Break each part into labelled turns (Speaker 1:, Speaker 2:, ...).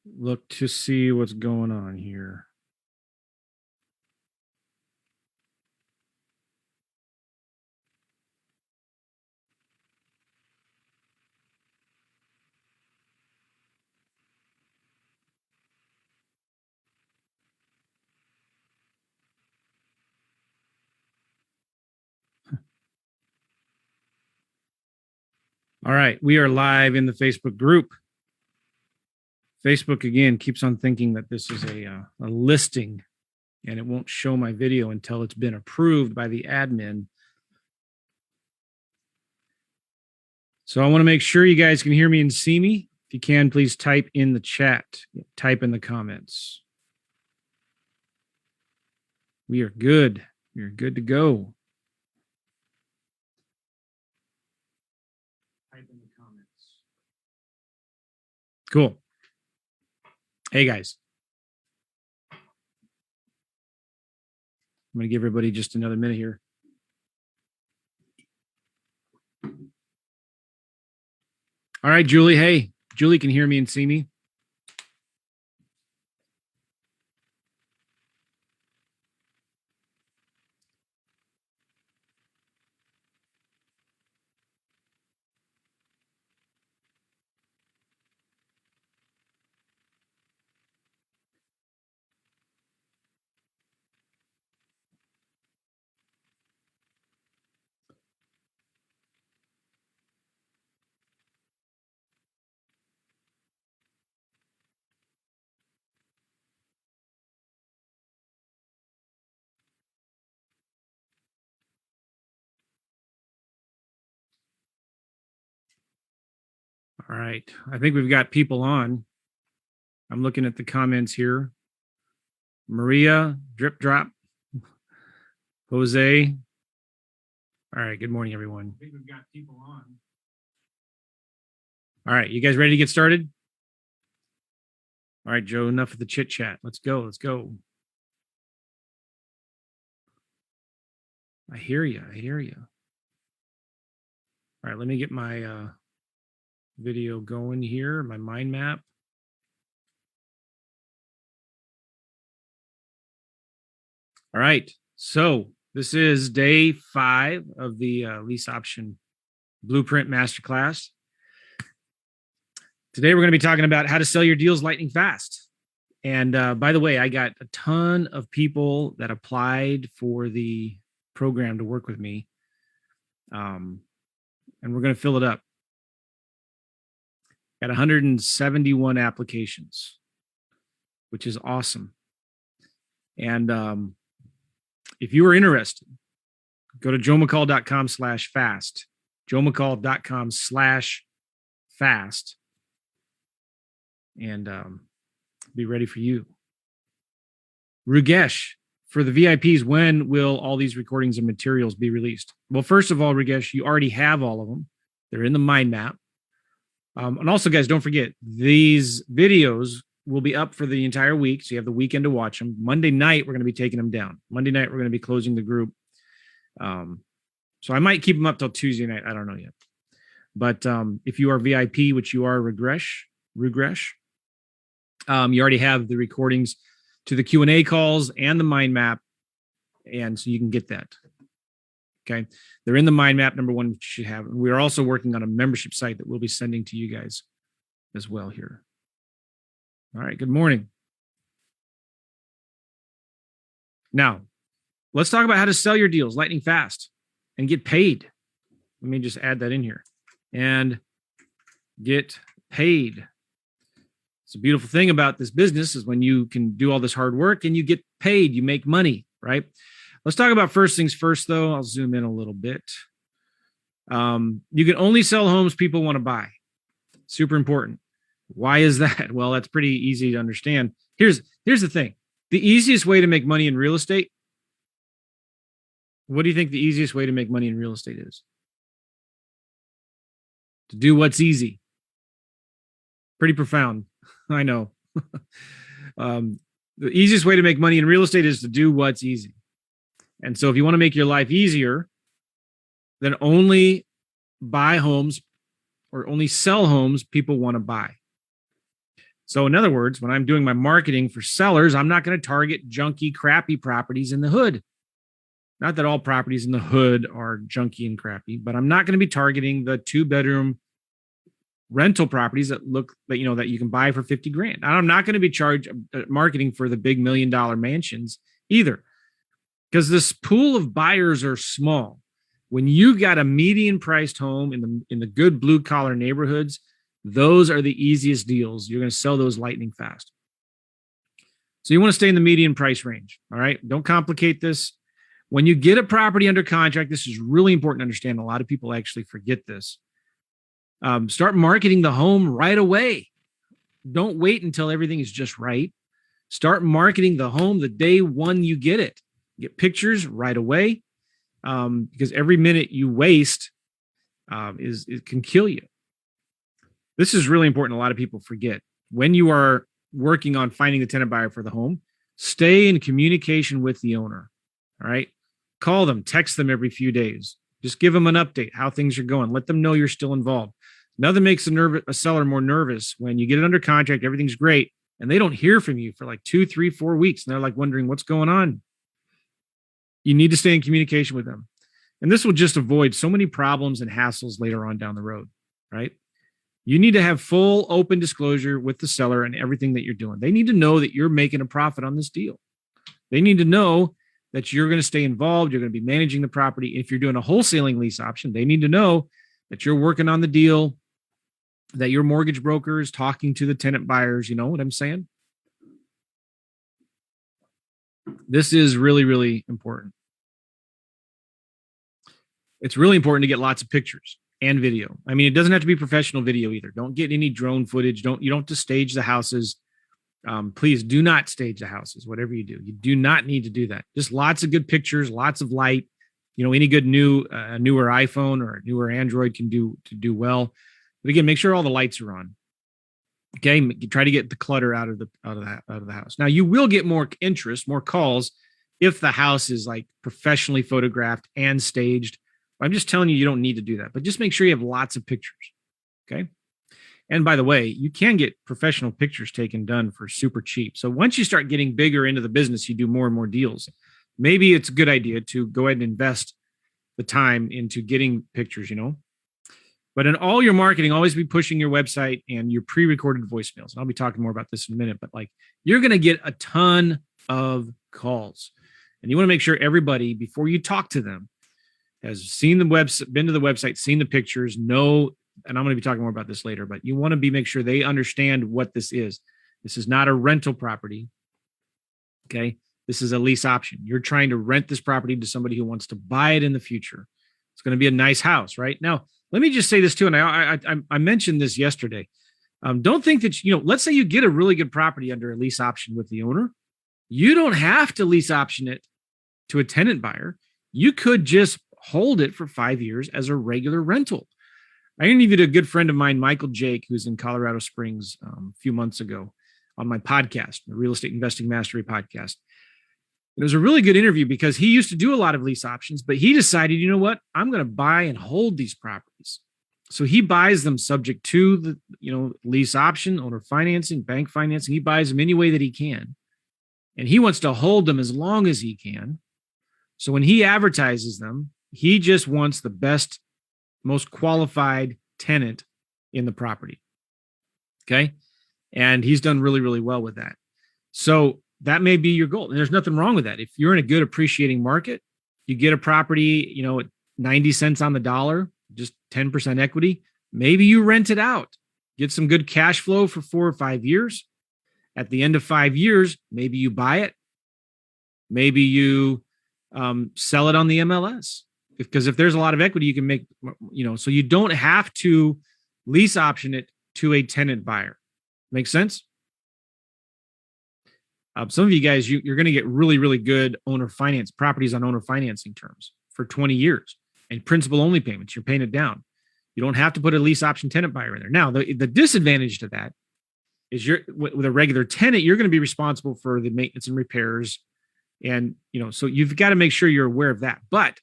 Speaker 1: look to see what's going on here. All right, we are live in the Facebook group. Facebook, again, keeps on thinking that this is a listing, and it won't show my video until it's been approved by the admin. So I want to make sure you guys can hear me and see me. If you can, please type in the chat, type in the comments. We are good. We are good to go. Type in the comments. Cool. Hey, guys. I'm going to give everybody just another minute here. All right, Julie. Hey, Julie can hear me and see me. All right. I think we've got people on. I'm looking at the comments here. Maria, Drip Drop, Jose. All right. Good morning, everyone. I think we've got people on. All right. You guys ready to get started? All right, Joe, enough of the chit chat. Let's go. Let's go. I hear you. I hear you. All right. Let me get my video going here, my mind map. All right. So this is day 5 of the lease option blueprint masterclass. Today, we're going to be talking about how to sell your deals lightning fast. And by the way, I got a ton of people that applied for the program to work with me. And we're going to fill it up. Got 171 applications, which is awesome. And if you are interested, go to joemccall.com/fast, joemccall.com/fast, and be ready for you. Rugesh, for the VIPs, when will all these recordings and materials be released? Well, first of all, Rugesh, you already have all of them. They're in the mind map. And also, guys, don't forget, these videos will be up for the entire week, so you have the weekend to watch them. Monday night, we're going to be taking them down. Monday night, we're going to be closing the group. So I might keep them up till Tuesday night. I don't know yet. But if you are VIP, which you are, Rugesh, you already have the recordings to the Q&A calls and the mind map, and so you can get that. Okay, they're in the mind map, number one, which you should have. We're also working on a membership site that we'll be sending to you guys as well here. All right, good morning. Now, let's talk about how to sell your deals lightning fast and get paid. Let me just add that in here. And get paid. It's a beautiful thing about this business is when you can do all this hard work and you get paid, you make money, right? Let's talk about first things first, though. I'll zoom in a little bit. You can only sell homes people want to buy. Super important. Why is that? Well, that's pretty easy to understand. Here's the thing. The easiest way to make money in real estate. What do you think the easiest way to make money in real estate is? To do what's easy. Pretty profound. I know. The easiest way to make money in real estate is to do what's easy. And so if you want to make your life easier, then only buy homes or only sell homes people want to buy. So in other words, when I'm doing my marketing for sellers, I'm not going to target junky, crappy properties in the hood. Not that all properties in the hood are junky and crappy, but I'm not going to be targeting the 2-bedroom rental properties that look that that you can buy for 50 grand. I'm not going to be marketing for the big $1 million mansions either, because this pool of buyers are small. When you got a median priced home in the good blue collar neighborhoods, those are the easiest deals. You're going to sell those lightning fast. So you want to stay in the median price range. All right. Don't complicate this. When you get a property under contract, this is really important to understand. A lot of people actually forget this. Start marketing the home right away. Don't wait until everything is just right. Start marketing the home the day one you get it. Get pictures right away, because every minute you waste it can kill you. This is really important. A lot of people forget. When you are working on finding the tenant buyer for the home, stay in communication with the owner. All right. Call them, text them every few days. Just give them an update, how things are going. Let them know you're still involved. Nothing makes a seller more nervous when you get it under contract, everything's great, and they don't hear from you for like 2, 3, 4 weeks. And they're like wondering what's going on. You need to stay in communication with them. And this will just avoid so many problems and hassles later on down the road, right? You need to have full open disclosure with the seller and everything that you're doing. They need to know that you're making a profit on this deal. They need to know that you're going to stay involved. You're going to be managing the property. If you're doing a wholesaling lease option, they need to know that you're working on the deal, that your mortgage broker is talking to the tenant buyers. You know what I'm saying? This is really, really important. It's really important to get lots of pictures and video. I mean, it doesn't have to be professional video either. Don't get any drone footage. You don't have to stage the houses. Please do not stage the houses, whatever you do. You do not need to do that. Just lots of good pictures, lots of light. Any good newer iPhone or a newer Android can do well. But again, make sure all the lights are on. Okay, try to get the clutter out of the house. Now you will get more interest, more calls if the house is like professionally photographed and staged. I'm just telling you, you don't need to do that, but just make sure you have lots of pictures. Okay. And by the way, you can get professional pictures done for super cheap. So once you start getting bigger into the business, you do more and more deals. Maybe it's a good idea to go ahead and invest the time into getting pictures, But in all your marketing, always be pushing your website and your pre-recorded voicemails. And I'll be talking more about this in a minute, but you're going to get a ton of calls. And you want to make sure everybody, before you talk to them, has seen the website, been to the website, seen the pictures, know, and I'm going to be talking more about this later, but you want to make sure they understand what this is. This is not a rental property. Okay. This is a lease option. You're trying to rent this property to somebody who wants to buy it in the future. It's going to be a nice house, right? Now, let me just say this too. And I mentioned this yesterday. Don't think that, let's say you get a really good property under a lease option with the owner. You don't have to lease option it to a tenant buyer. You could just hold it for 5 years as a regular rental. I interviewed a good friend of mine, Michael Jake, who's in Colorado Springs a few months ago on my podcast, the Real Estate Investing Mastery podcast. It was a really good interview because he used to do a lot of lease options, but he decided, you know what, I'm going to buy and hold these properties. So he buys them subject to the, lease option, owner financing, bank financing. He buys them any way that he can. And he wants to hold them as long as he can. So when he advertises them, he just wants the best, most qualified tenant in the property. Okay. And he's done really, really well with that. So that may be your goal. And there's nothing wrong with that. If you're in a good appreciating market, you get a property, at 90 cents on the dollar, just 10% equity. Maybe you rent it out, get some good cash flow for 4 or 5 years. At the end of 5 years, maybe you buy it. Maybe you sell it on the MLS. Because if there's a lot of equity, you can make, so you don't have to lease option it to a tenant buyer. Make sense? Some of you guys, you're going to get really, really good owner finance properties on owner financing terms for 20 years and principal only payments. You're paying it down. You don't have to put a lease option tenant buyer in there. Now, the disadvantage to that is with a regular tenant, you're going to be responsible for the maintenance and repairs. And, so you've got to make sure you're aware of that. But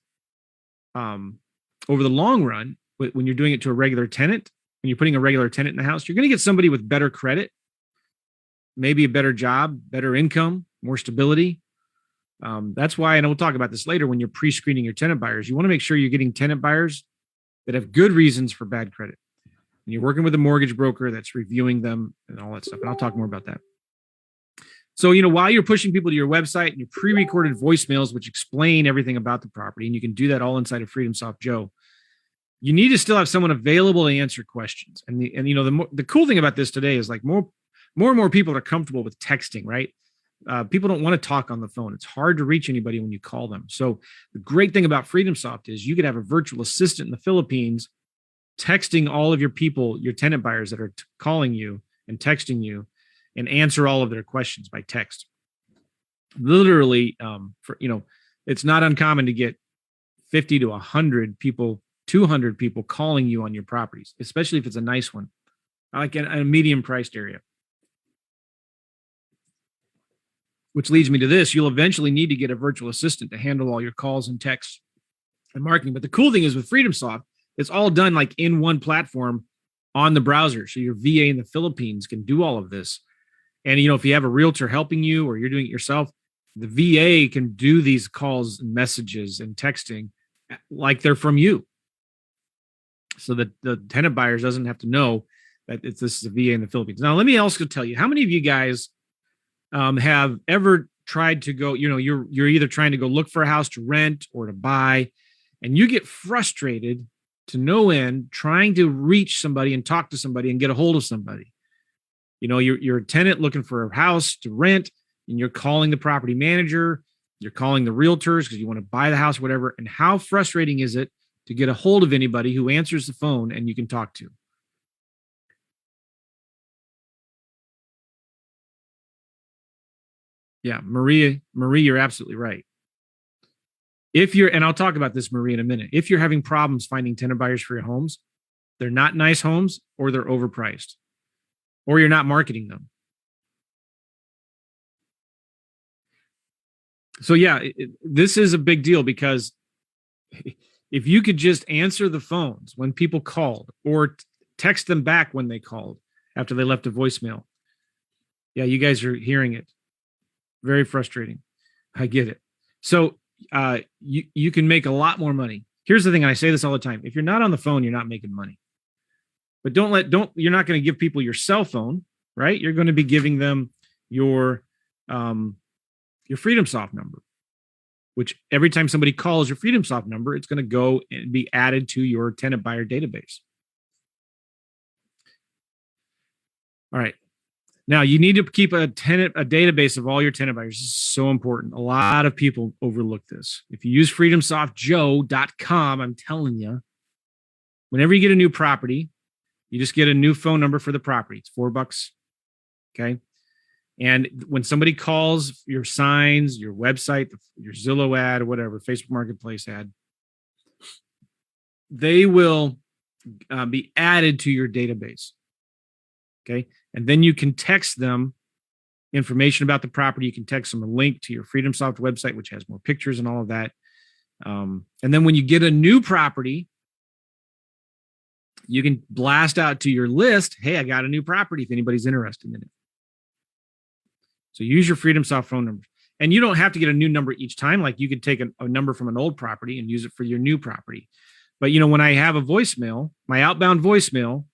Speaker 1: over the long run, when you're doing it to a regular tenant, when you're putting a regular tenant in the house, you're going to get somebody with better credit maybe a better job, better income, more stability. That's why, and we'll talk about this later, when you're pre-screening your tenant buyers, you want to make sure you're getting tenant buyers that have good reasons for bad credit. And you're working with a mortgage broker that's reviewing them and all that stuff. And I'll talk more about that. So, while you're pushing people to your website and your pre-recorded voicemails, which explain everything about the property, and you can do that all inside of FreedomSoft Joe, you need to still have someone available to answer questions. And the cool thing about this today is like more and more people are comfortable with texting, right? People don't want to talk on the phone. It's hard to reach anybody when you call them. So the great thing about FreedomSoft is you could have a virtual assistant in the Philippines texting all of your people, your tenant buyers that are calling you and texting you, and answer all of their questions by text. Literally, it's not uncommon to get 50 to 100 people, 200 people calling you on your properties, especially if it's a nice one, like in a medium priced area. Which leads me to this. You'll eventually need to get a virtual assistant to handle all your calls and texts and marketing. But the cool thing is with FreedomSoft, it's all done like in one platform on the browser. So your VA in the Philippines can do all of this. And, if you have a realtor helping you or you're doing it yourself, the VA can do these calls and messages and texting like they're from you. So that the tenant buyers doesn't have to know that this is a VA in the Philippines. Now, let me also tell you, how many of you guys have ever tried to go, you're either trying to go look for a house to rent or to buy, and you get frustrated to no end trying to reach somebody and talk to somebody and get a hold of somebody. You're a tenant looking for a house to rent, and you're calling the property manager, you're calling the realtors because you want to buy the house, whatever. And how frustrating is it to get a hold of anybody who answers the phone and you can talk to? Yeah, Maria, you're absolutely right. And I'll talk about this, Marie, in a minute. If you're having problems finding tenant buyers for your homes, they're not nice homes, or they're overpriced, or you're not marketing them. So yeah, this is a big deal, because if you could just answer the phones when people called, or text them back when they called after they left a voicemail. Yeah, you guys are hearing it. Very frustrating. I get it. So you can make a lot more money. Here's the thing, and I say this all the time. If you're not on the phone, you're not making money. But you're not going to give people your cell phone, right? You're going to be giving them your FreedomSoft number, which every time somebody calls your FreedomSoft number, it's going to go and be added to your tenant buyer database. All right. Now, you need to keep a database of all your tenant buyers. This is so important. A lot of people overlook this. If you use freedomsoftjoe.com, I'm telling you, whenever you get a new property, you just get a new phone number for the property. It's $4. Okay. And when somebody calls your signs, your website, your Zillow ad, or whatever, Facebook Marketplace ad, they will be added to your database. Okay. And then you can text them information about the property. You can text them a link to your FreedomSoft website, which has more pictures and all of that. And then when you get a new property, you can blast out to your list, hey, I got a new property if anybody's interested in it. So use your FreedomSoft phone number. And you don't have to get a new number each time. Like you could take a number from an old property and use it for your new property. But, when I have a voicemail, my outbound voicemail,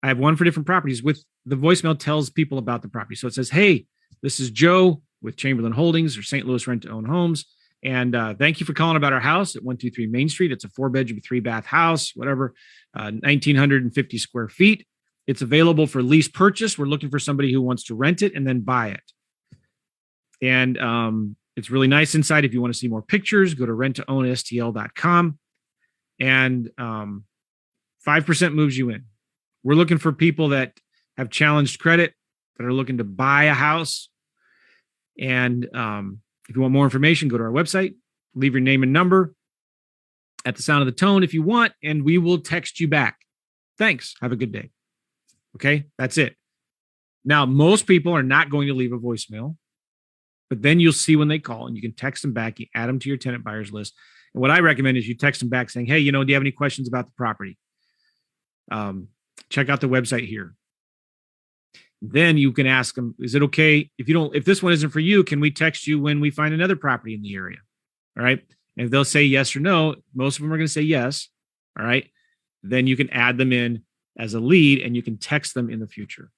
Speaker 1: I have one for different properties. With the voicemail tells people about the property. So it says, hey, this is Joe with Chamberlain Holdings or St. Louis Rent to Own Homes. And thank you for calling about our house at 123 Main Street. It's a 4-bedroom, 3-bath house, whatever, 1,950 square feet. It's available for lease purchase. We're looking for somebody who wants to rent it and then buy it. And it's really nice inside. If you want to see more pictures, go to renttownstl.com. And 5% moves you in. We're looking for people that have challenged credit, that are looking to buy a house. And if you want more information, go to our website, leave your name and number at the sound of the tone if you want, and we will text you back. Thanks. Have a good day. Okay, that's it. Now, most people are not going to leave a voicemail, but then you'll see when they call, and you can text them back. You add them to your tenant buyers list. And what I recommend is you text them back saying, hey, do you have any questions about the property? Check out the website here. Then you can ask them, is it okay if this one isn't for you, can we text you when we find another property in the area? All right. And if they'll say yes or no, most of them are going to say yes. All right. Then you can add them in as a lead and you can text them in the future.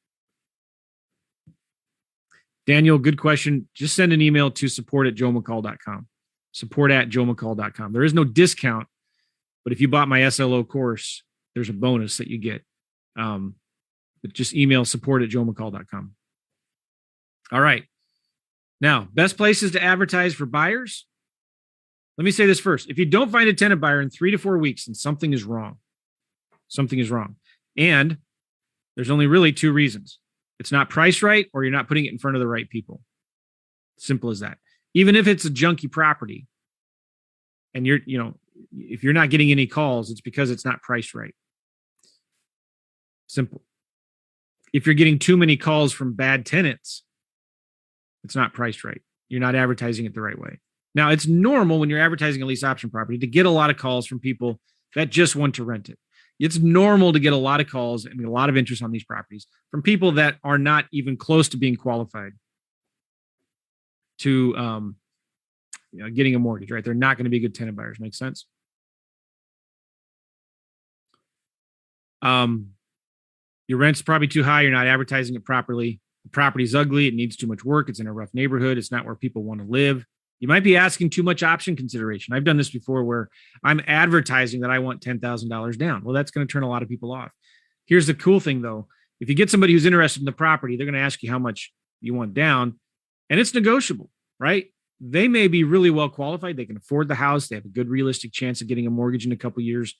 Speaker 1: Daniel, good question. Just send an email to support@joemccall.com. Support@joemccall.com. There is no discount, but if you bought my SLO course, there's a bonus that you get. But just email support@joemccall.com. All right. Now, best places to advertise for buyers. Let me say this first. If you don't find a tenant buyer in 3 to 4 weeks, then something is wrong. Something is wrong. And there's only really 2 reasons. It's not priced right, or you're not putting it in front of the right people. Simple as that. Even if it's a junky property and if you're not getting any calls, it's because it's not priced right. Simple. If you're getting too many calls from bad tenants, it's not priced right. You're not advertising it the right way. Now, it's normal when you're advertising a lease option property to get a lot of calls from people that just want to rent it. It's normal to get a lot of calls and a lot of interest on these properties from people that are not even close to being qualified to getting a mortgage, right? They're not going to be good tenant buyers. Make sense? Your rent's probably too high. You're not advertising it properly. The property's ugly. It needs too much work. It's in a rough neighborhood. It's not where people want to live. You might be asking too much option consideration. I've done this before where I'm advertising that I want $10,000 down. Well, that's going to turn a lot of people off. Here's the cool thing, though. If you get somebody who's interested in the property, they're going to ask you how much you want down, and it's negotiable, right? They may be really well qualified. They can afford the house. They have a good realistic chance of getting a mortgage in a couple of years.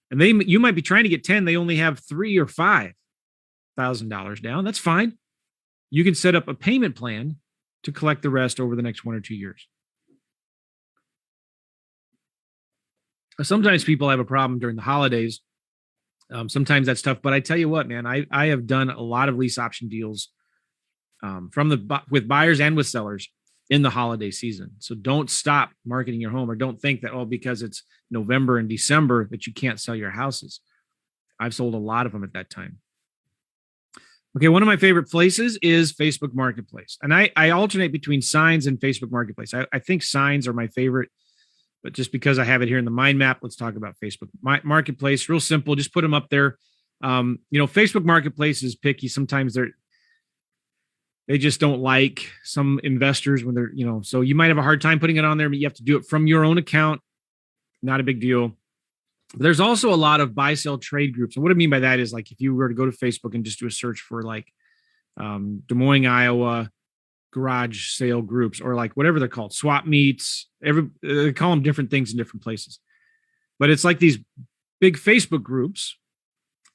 Speaker 1: And you might be trying to get 10. They only have $3,000 or $5,000 down. That's fine. You can set up a payment plan to collect the rest over the next 1 or 2 years. Sometimes people have a problem during the holidays. Sometimes that's tough, but I tell you what, man, I have done a lot of lease option deals with buyers and with sellers in the holiday season. So don't stop marketing your home, or don't think that, because it's November and December that you can't sell your houses. I've sold a lot of them at that time. Okay, one of my favorite places is Facebook Marketplace. And I alternate between Signs and Facebook Marketplace. I think Signs are my favorite, but just because I have it here in the mind map, let's talk about Facebook Marketplace. Real simple, just put them up there. Facebook Marketplace is picky. Sometimes they just don't like some investors when they're, so you might have a hard time putting it on there, but you have to do it from your own account. Not a big deal. But there's also a lot of buy, sell, trade groups. And what I mean by that is, like, if you were to go to Facebook and just do a search for Des Moines, Iowa, garage sale groups, or like whatever they're called, swap meets, they call them different things in different places. But it's like these big Facebook groups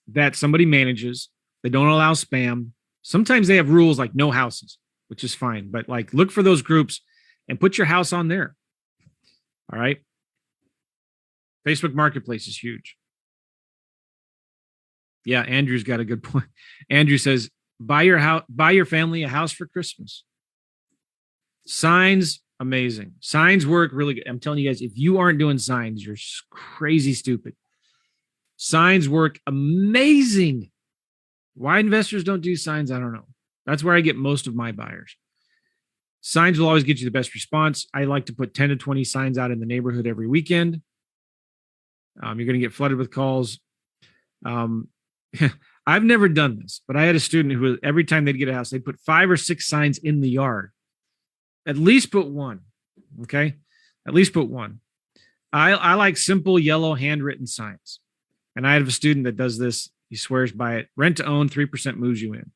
Speaker 1: that somebody manages. They don't allow spam. Sometimes they have rules like no houses, which is fine. But like, look for those groups and put your house on there. All right. Facebook Marketplace is huge. Yeah, Andrew's got a good point. Andrew says, buy your family a house for Christmas. Signs, amazing. Signs work really good. I'm telling you guys, if you aren't doing signs, you're crazy stupid. Signs work amazing. Why investors don't do signs, I don't know. That's where I get most of my buyers. Signs will always get you the best response. I like to put 10 to 20 signs out in the neighborhood every weekend. You're going to get flooded with calls. I've never done this, but I had a student who, every time they'd get a house, they'd put 5 or 6 signs in the yard. At least put one. Okay. At least put one. I like simple yellow handwritten signs. And I have a student that does this. He swears by it. Rent to own, 3% moves you in.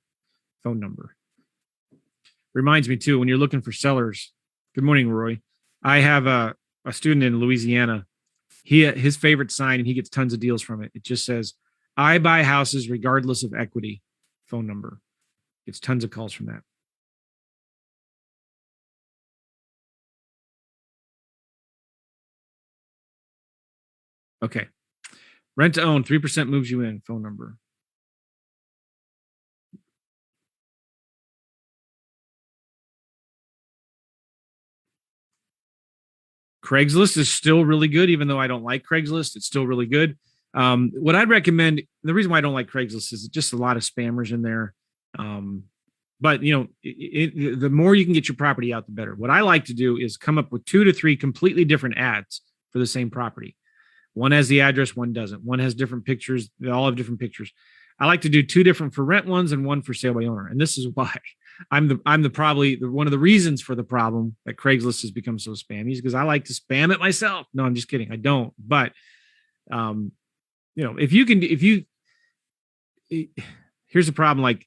Speaker 1: Phone number. Reminds me too, when you're looking for sellers. Good morning, Roy. I have a student in Louisiana. His favorite sign, and he gets tons of deals from it. It just says, I buy houses regardless of equity. Phone number. Gets tons of calls from that. Okay. Rent to own, 3% moves you in. Phone number. Craigslist is still really good, even though I don't like Craigslist. It's still really good. What I'd recommend, the reason why I don't like Craigslist is just a lot of spammers in there. But the more you can get your property out, the better. What I like to do is come up with 2 to 3 completely different ads for the same property. One has the address, one doesn't. One has different pictures. They all have different pictures. I like to do 2 different for rent ones and 1 for sale by owner. And this is why I'm probably one of the reasons for the problem that Craigslist has become so spammy, is because I like to spam it myself. No, I'm just kidding. I don't. But here's the problem. Like,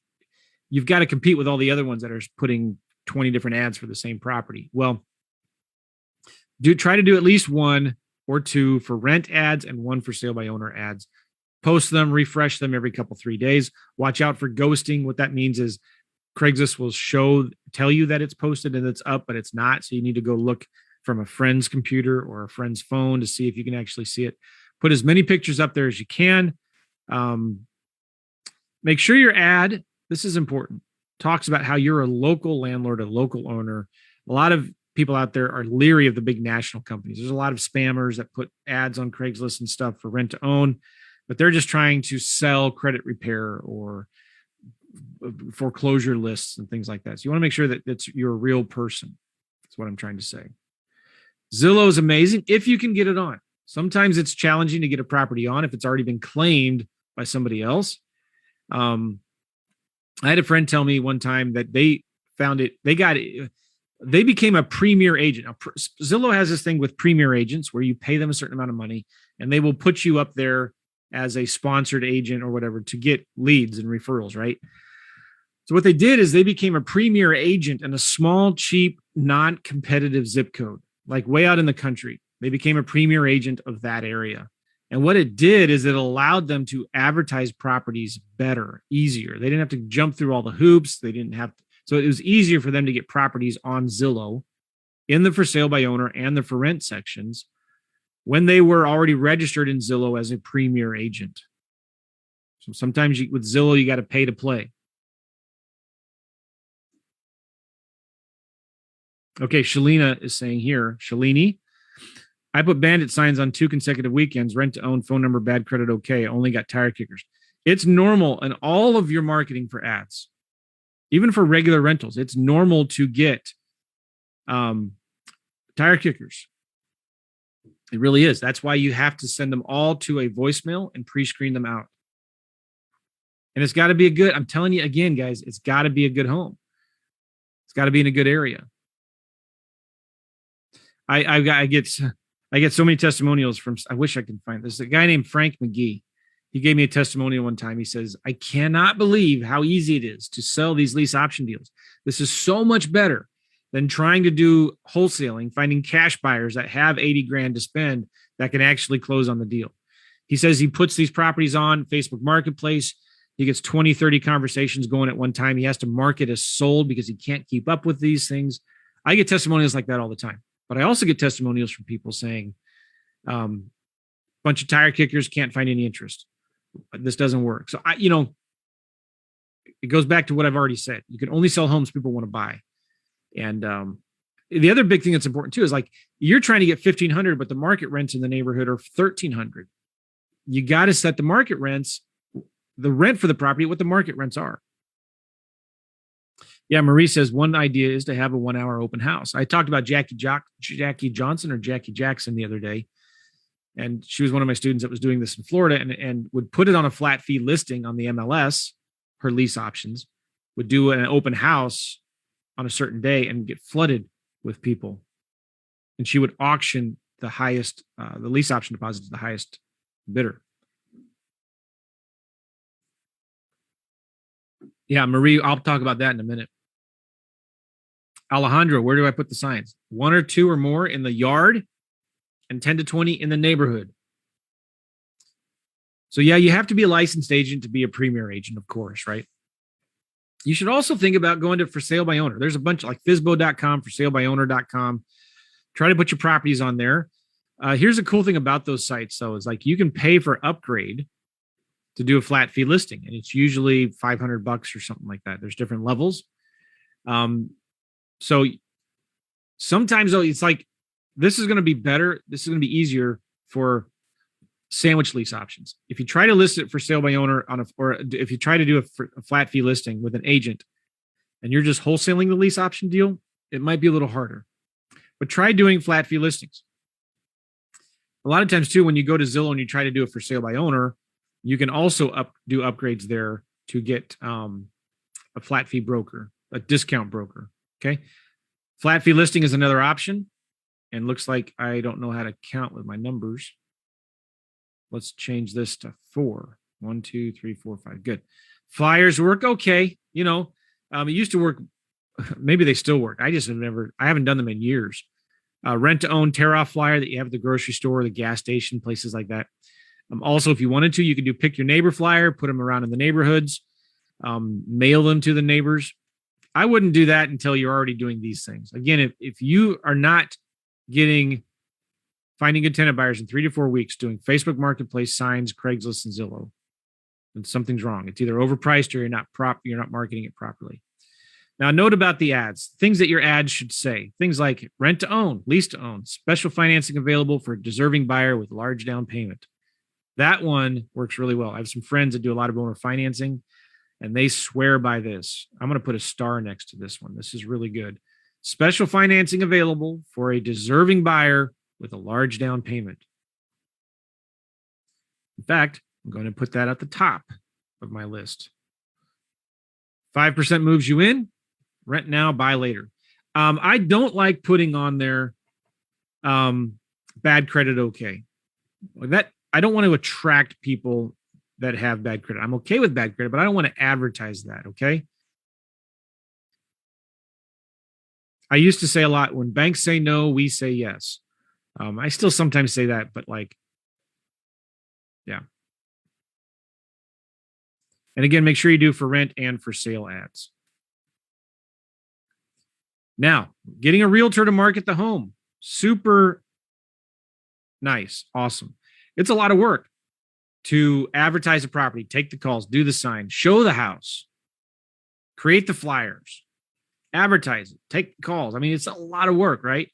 Speaker 1: you've got to compete with all the other ones that are putting 20 different ads for the same property. Well, try to do at least 1 or 2 for rent ads and 1 for sale by owner ads. Post them, refresh them every 3 days. Watch out for ghosting. What that means is Craigslist will tell you that it's posted and it's up, but it's not. So you need to go look from a friend's computer or a friend's phone to see if you can actually see it. Put as many pictures up there as you can. Make sure your ad, this is important, talks about how you're a local landlord, a local owner. A lot of people out there are leery of the big national companies. There's a lot of spammers that put ads on Craigslist and stuff for rent to own, but they're just trying to sell credit repair or foreclosure lists and things like that. So you want to make sure that you're a real person. That's what I'm trying to say. Zillow is amazing if you can get it on. Sometimes it's challenging to get a property on if it's already been claimed by somebody else. I had a friend tell me one time that they became a premier agent. Now, Zillow has this thing with premier agents where you pay them a certain amount of money and they will put you up there as a sponsored agent or whatever to get leads and referrals, right? So what they did is they became a premier agent in a small, cheap, non-competitive zip code, like way out in the country. They became a premier agent of that area. And what it did is it allowed them to advertise properties better, easier. They didn't have to jump through all the hoops. So it was easier for them to get properties on Zillow in the for sale by owner and the for rent sections when they were already registered in Zillow as a premier agent. So sometimes with Zillow, you got to pay to play. Okay, Shalina is saying here, Shalini, I put bandit signs on 2 consecutive weekends, rent to own, phone number, bad credit, okay. Only got tire kickers. It's normal in all of your marketing for ads, even for regular rentals. It's normal to get tire kickers. It really is. That's why you have to send them all to a voicemail and pre-screen them out. And it's got to be I'm telling you again, guys, it's got to be a good home. It's got to be in a good area. I get so many testimonials from, I wish I could find this. A guy named Frank McGee. He gave me a testimonial one time. He says, I cannot believe how easy it is to sell these lease option deals. This is so much better than trying to do wholesaling, finding cash buyers that have 80 grand to spend that can actually close on the deal. He says he puts these properties on Facebook Marketplace. He gets 20, 30 conversations going at one time. He has to mark it as sold because he can't keep up with these things. I get testimonials like that all the time. But I also get testimonials from people saying, bunch of tire kickers, can't find any interest. This doesn't work. So it goes back to what I've already said. You can only sell homes people want to buy. And the other big thing that's important too is like you're trying to get 1,500, but the market rents in the neighborhood are 1,300. You got to set the market rents, the rent for the property, what the market rents are. Yeah, Marie says one idea is to have a 1-hour open house. I talked about Jackie Johnson or Jackie Jackson the other day, and she was one of my students that was doing this in Florida and would put it on a flat fee listing on the MLS, her lease options, would do an open house on a certain day and get flooded with people. And she would auction the highest, the lease option deposit to the highest bidder. Yeah, Marie, I'll talk about that in a minute. Alejandro, where do I put the signs? 1 or 2 or more in the yard and 10 to 20 in the neighborhood. So yeah, you have to be a licensed agent to be a premier agent, of course, right? You should also think about going to for sale by owner. There's a bunch like Fizbo.com, for sale by owner.com. Try to put your properties on there. Here's a cool thing about those sites, though, is like you can pay for upgrade to do a flat fee listing, and it's usually $500 or something like that. There's different levels. So sometimes though, it's like, this is going to be better. This is going to be easier for sandwich lease options. If you try to list it for sale by owner or if you try to do a flat fee listing with an agent and you're just wholesaling the lease option deal, it might be a little harder. But try doing flat fee listings. A lot of times too, when you go to Zillow and you try to do it for sale by owner, you can also do upgrades there to get a flat fee broker, a discount broker. Okay. Flat fee listing is another option. And looks like I don't know how to count with my numbers. Let's change this to 4. 1, 2, 3, 4, 5. Good. Flyers work okay. It used to work. Maybe they still work. I haven't done them in years. Rent to own tear off flyer that you have at the grocery store, the gas station, places like that. Also, if you wanted to, you could do pick your neighbor flyer, put them around in the neighborhoods, mail them to the neighbors. I wouldn't do that until you're already doing these things. Again, if you are not finding good tenant buyers in 3 to 4 weeks doing Facebook Marketplace, signs, Craigslist, and Zillow, then something's wrong. It's either overpriced or you're not marketing it properly. Now, note about the ads, things that your ads should say, things like rent to own, lease to own, special financing available for a deserving buyer with large down payment. That one works really well. I have some friends that do a lot of owner financing, and they swear by this. I'm going to put a star next to this one. This is really good. Special financing available for a deserving buyer with a large down payment. In fact, I'm going to put that at the top of my list. 5% moves you in, rent now, buy later. I don't like putting on there bad credit okay. I don't want to attract people that have bad credit. I'm okay with bad credit, but I don't want to advertise that, okay? I used to say a lot, when banks say no, we say yes. I still sometimes say that, but yeah. And again, make sure you do for rent and for sale ads. Now, getting a realtor to market the home. Super nice. Awesome. It's a lot of work to advertise a property, take the calls, do the sign, show the house, create the flyers, advertise it, take calls. I mean, it's a lot of work, right?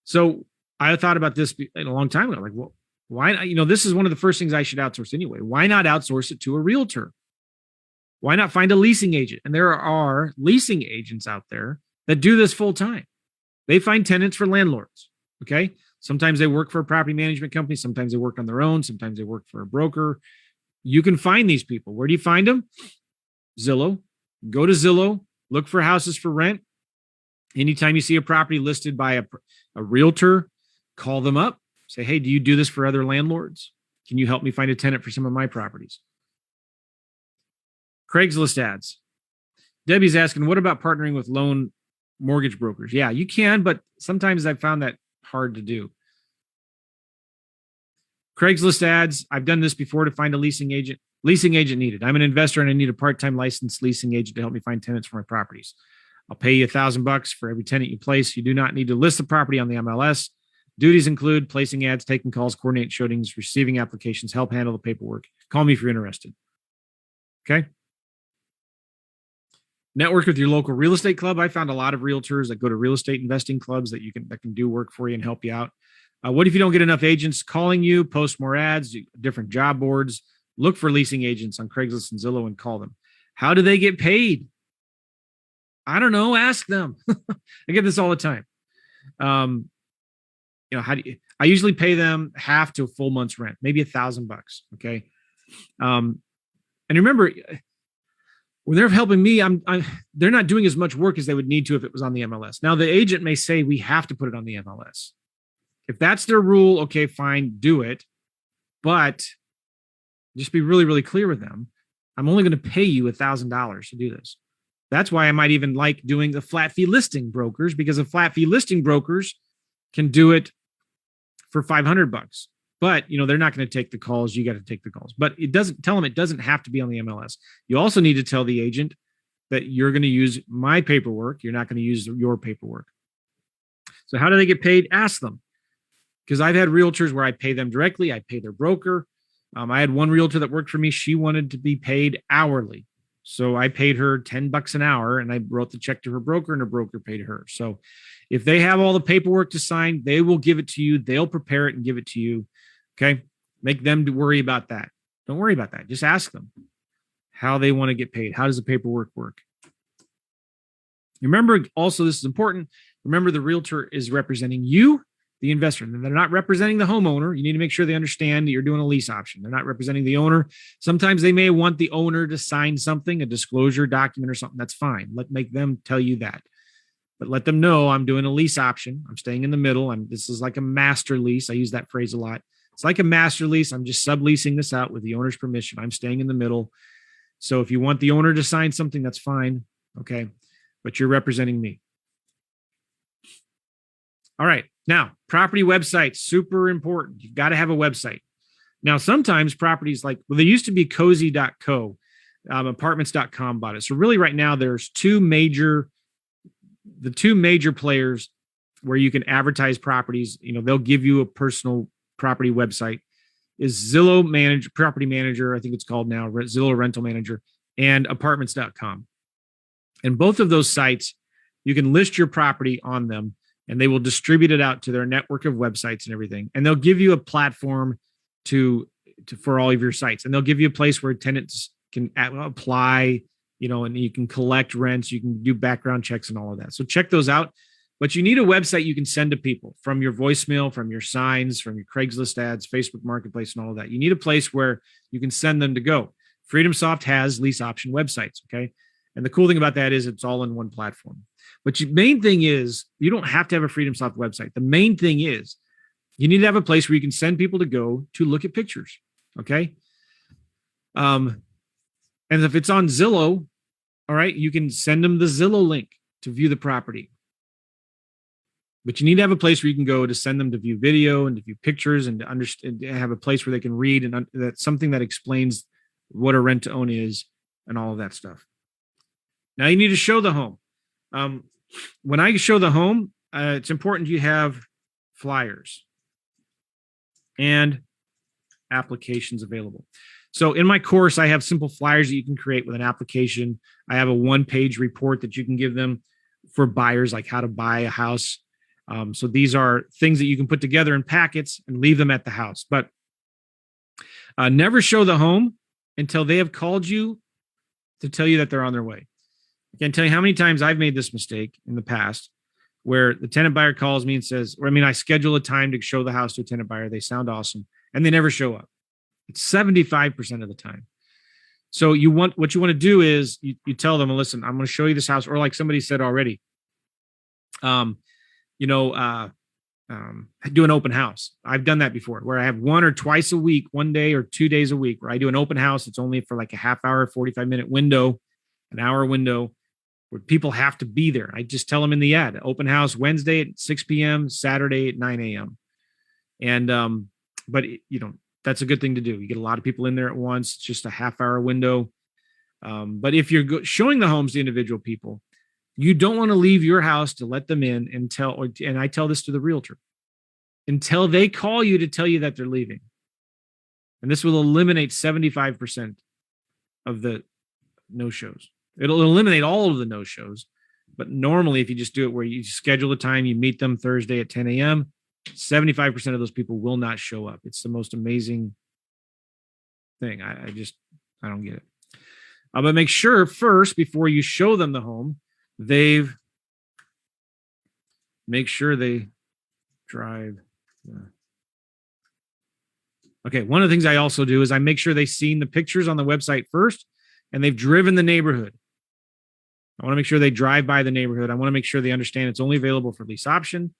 Speaker 1: So I thought about this a long time ago. Like, well, why not? This is one of the first things I should outsource anyway. Why not outsource it to a realtor? Why not find a leasing agent? And there are leasing agents out there that do this full time. They find tenants for landlords. Okay. Sometimes they work for a property management company. Sometimes they work on their own. Sometimes they work for a broker. You can find these people. Where do you find them? Zillow. Go to Zillow. Look for houses for rent. Anytime you see a property listed by a realtor, call them up. Say, hey, do you do this for other landlords? Can you help me find a tenant for some of my properties? Craigslist ads. Debbie's asking, what about partnering with loan mortgage brokers? Yeah, you can, but sometimes I've found that hard to do. Craigslist ads. I've done this before to find a leasing agent. Leasing agent needed. I'm an investor and I need a part-time licensed leasing agent to help me find tenants for my properties. I'll pay you $1,000 for every tenant you place. You do not need to list the property on the MLS. Duties include placing ads, taking calls, coordinate showings, receiving applications, help handle the paperwork. Call me if you're interested. Okay. Network with your local real estate club. I found a lot of realtors that go to real estate investing clubs that can do work for you and help you out. What if you don't get enough agents calling you? Post more ads, different job boards. Look for leasing agents on Craigslist and Zillow and call them. How do they get paid? I don't know. Ask them. I get this all the time. I usually pay them half to a full month's rent, maybe $1,000. Okay. And remember, when they're helping me, they're not doing as much work as they would need to if it was on the MLS. Now, the agent may say we have to put it on the MLS. If that's their rule, okay, fine, do it. But just be really, really clear with them. I'm only going to pay you $1,000 to do this. That's why I might even like doing the flat fee listing brokers, because the flat fee listing brokers can do it for $500. But, they're not going to take the calls. You got to take the calls. But it doesn't have to be on the MLS. You also need to tell the agent that you're going to use my paperwork. You're not going to use your paperwork. So how do they get paid? Ask them. Because I've had realtors where I pay them directly. I pay their broker. I had one realtor that worked for me. She wanted to be paid hourly. So I paid her $10 an hour and I wrote the check to her broker and her broker paid her. So if they have all the paperwork to sign, they will give it to you. They'll prepare it and give it to you. Okay. Make them worry about that. Don't worry about that. Just ask them how they want to get paid. How does the paperwork work? Remember, also, this is important. Remember, the realtor is representing you, the investor, and they're not representing the homeowner. You need to make sure they understand that you're doing a lease option. They're not representing the owner. Sometimes they may want the owner to sign something, a disclosure document or something. That's fine. Make them tell you that. But let them know I'm doing a lease option. I'm staying in the middle. This is like a master lease. I use that phrase a lot. It's like a master lease. I'm just subleasing this out with the owner's permission. I'm staying in the middle. So if you want the owner to sign something, that's fine. Okay. But you're representing me. All right. Now, property websites, super important. You've got to have a website. Now, sometimes properties they used to be cozy.co, apartments.com bought it. So really right now there's the two major players where you can advertise properties. They'll give you a personal property website is Zillow Property Manager. I think it's called now Zillow Rental Manager, and apartments.com. And both of those sites, you can list your property on them and they will distribute it out to their network of websites and everything. And they'll give you a platform for all of your sites. And they'll give you a place where tenants can apply, and you can collect rents, you can do background checks and all of that. So check those out. But you need a website you can send to people from your voicemail, from your signs, from your Craigslist ads, Facebook Marketplace, and all of that. You need a place where you can send them to go. FreedomSoft has lease option websites, okay? And the cool thing about that is it's all in one platform. But the main thing is you don't have to have a FreedomSoft website. The main thing is you need to have a place where you can send people to go to look at pictures, okay? And if it's on Zillow, all right, you can send them the Zillow link to view the property. But you need to have a place where you can go to send them to view video and to view pictures and to understand, have a place where they can read, and that's something that explains what a rent to own is and all of that stuff. Now you need to show the home. When I show the home, it's important you have flyers and applications available. So in my course, I have simple flyers that you can create with an application. I have a one-page report that you can give them for buyers, like how to buy a house. So these are things that you can put together in packets and leave them at the house. But never show the home until they have called you to tell you that they're on their way. I can't tell you how many times I've made this mistake in the past where the tenant buyer calls me and says, I schedule a time to show the house to a tenant buyer. They sound awesome, and they never show up. It's 75% of the time. So what you want to do is you tell them, listen, I'm going to show you this house. Or like somebody said already, do an open house. I've done that before where I have one or twice a week, 1 day or 2 days a week, where I do an open house. It's only for like a half hour, 45-minute window, an hour window where people have to be there. I just tell them in the ad, open house Wednesday at 6 p.m., Saturday at 9 a.m. And, that's a good thing to do. You get a lot of people in there at once. It's just a half hour window. But if you're showing the homes to individual people, you don't want to leave your house to let them in and I tell this to the realtor, until they call you to tell you that they're leaving. And this will eliminate 75% of the no-shows. It'll eliminate all of the no-shows. But normally, if you just do it where you schedule a time, you meet them Thursday at 10 a.m., 75% of those people will not show up. It's the most amazing thing. I don't get it. But make sure first, before you show them the home, make sure they drive. Okay. One of the things I also do is I make sure they've seen the pictures on the website first and they've driven the neighborhood. I want to make sure they drive by the neighborhood. I want to make sure they understand it's only available for lease option.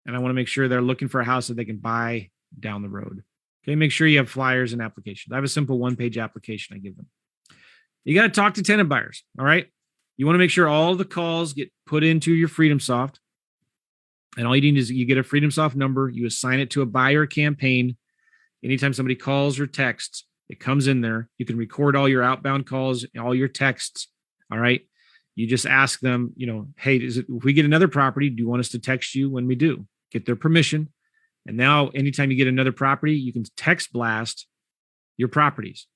Speaker 1: And I want to make sure they're looking for a house that they can buy down the road. Okay. Make sure you have flyers and applications. I have a simple one-page application I give them. You got to talk to tenant buyers. All right. You want to make sure all the calls get put into your FreedomSoft. And all you need is you get a FreedomSoft number. You assign it to a buyer campaign. Anytime somebody calls or texts, it comes in there. You can record all your outbound calls, all your texts. All right. You just ask them, hey, if we get another property, do you want us to text you when we do? Get their permission. And now anytime you get another property, you can text blast your properties.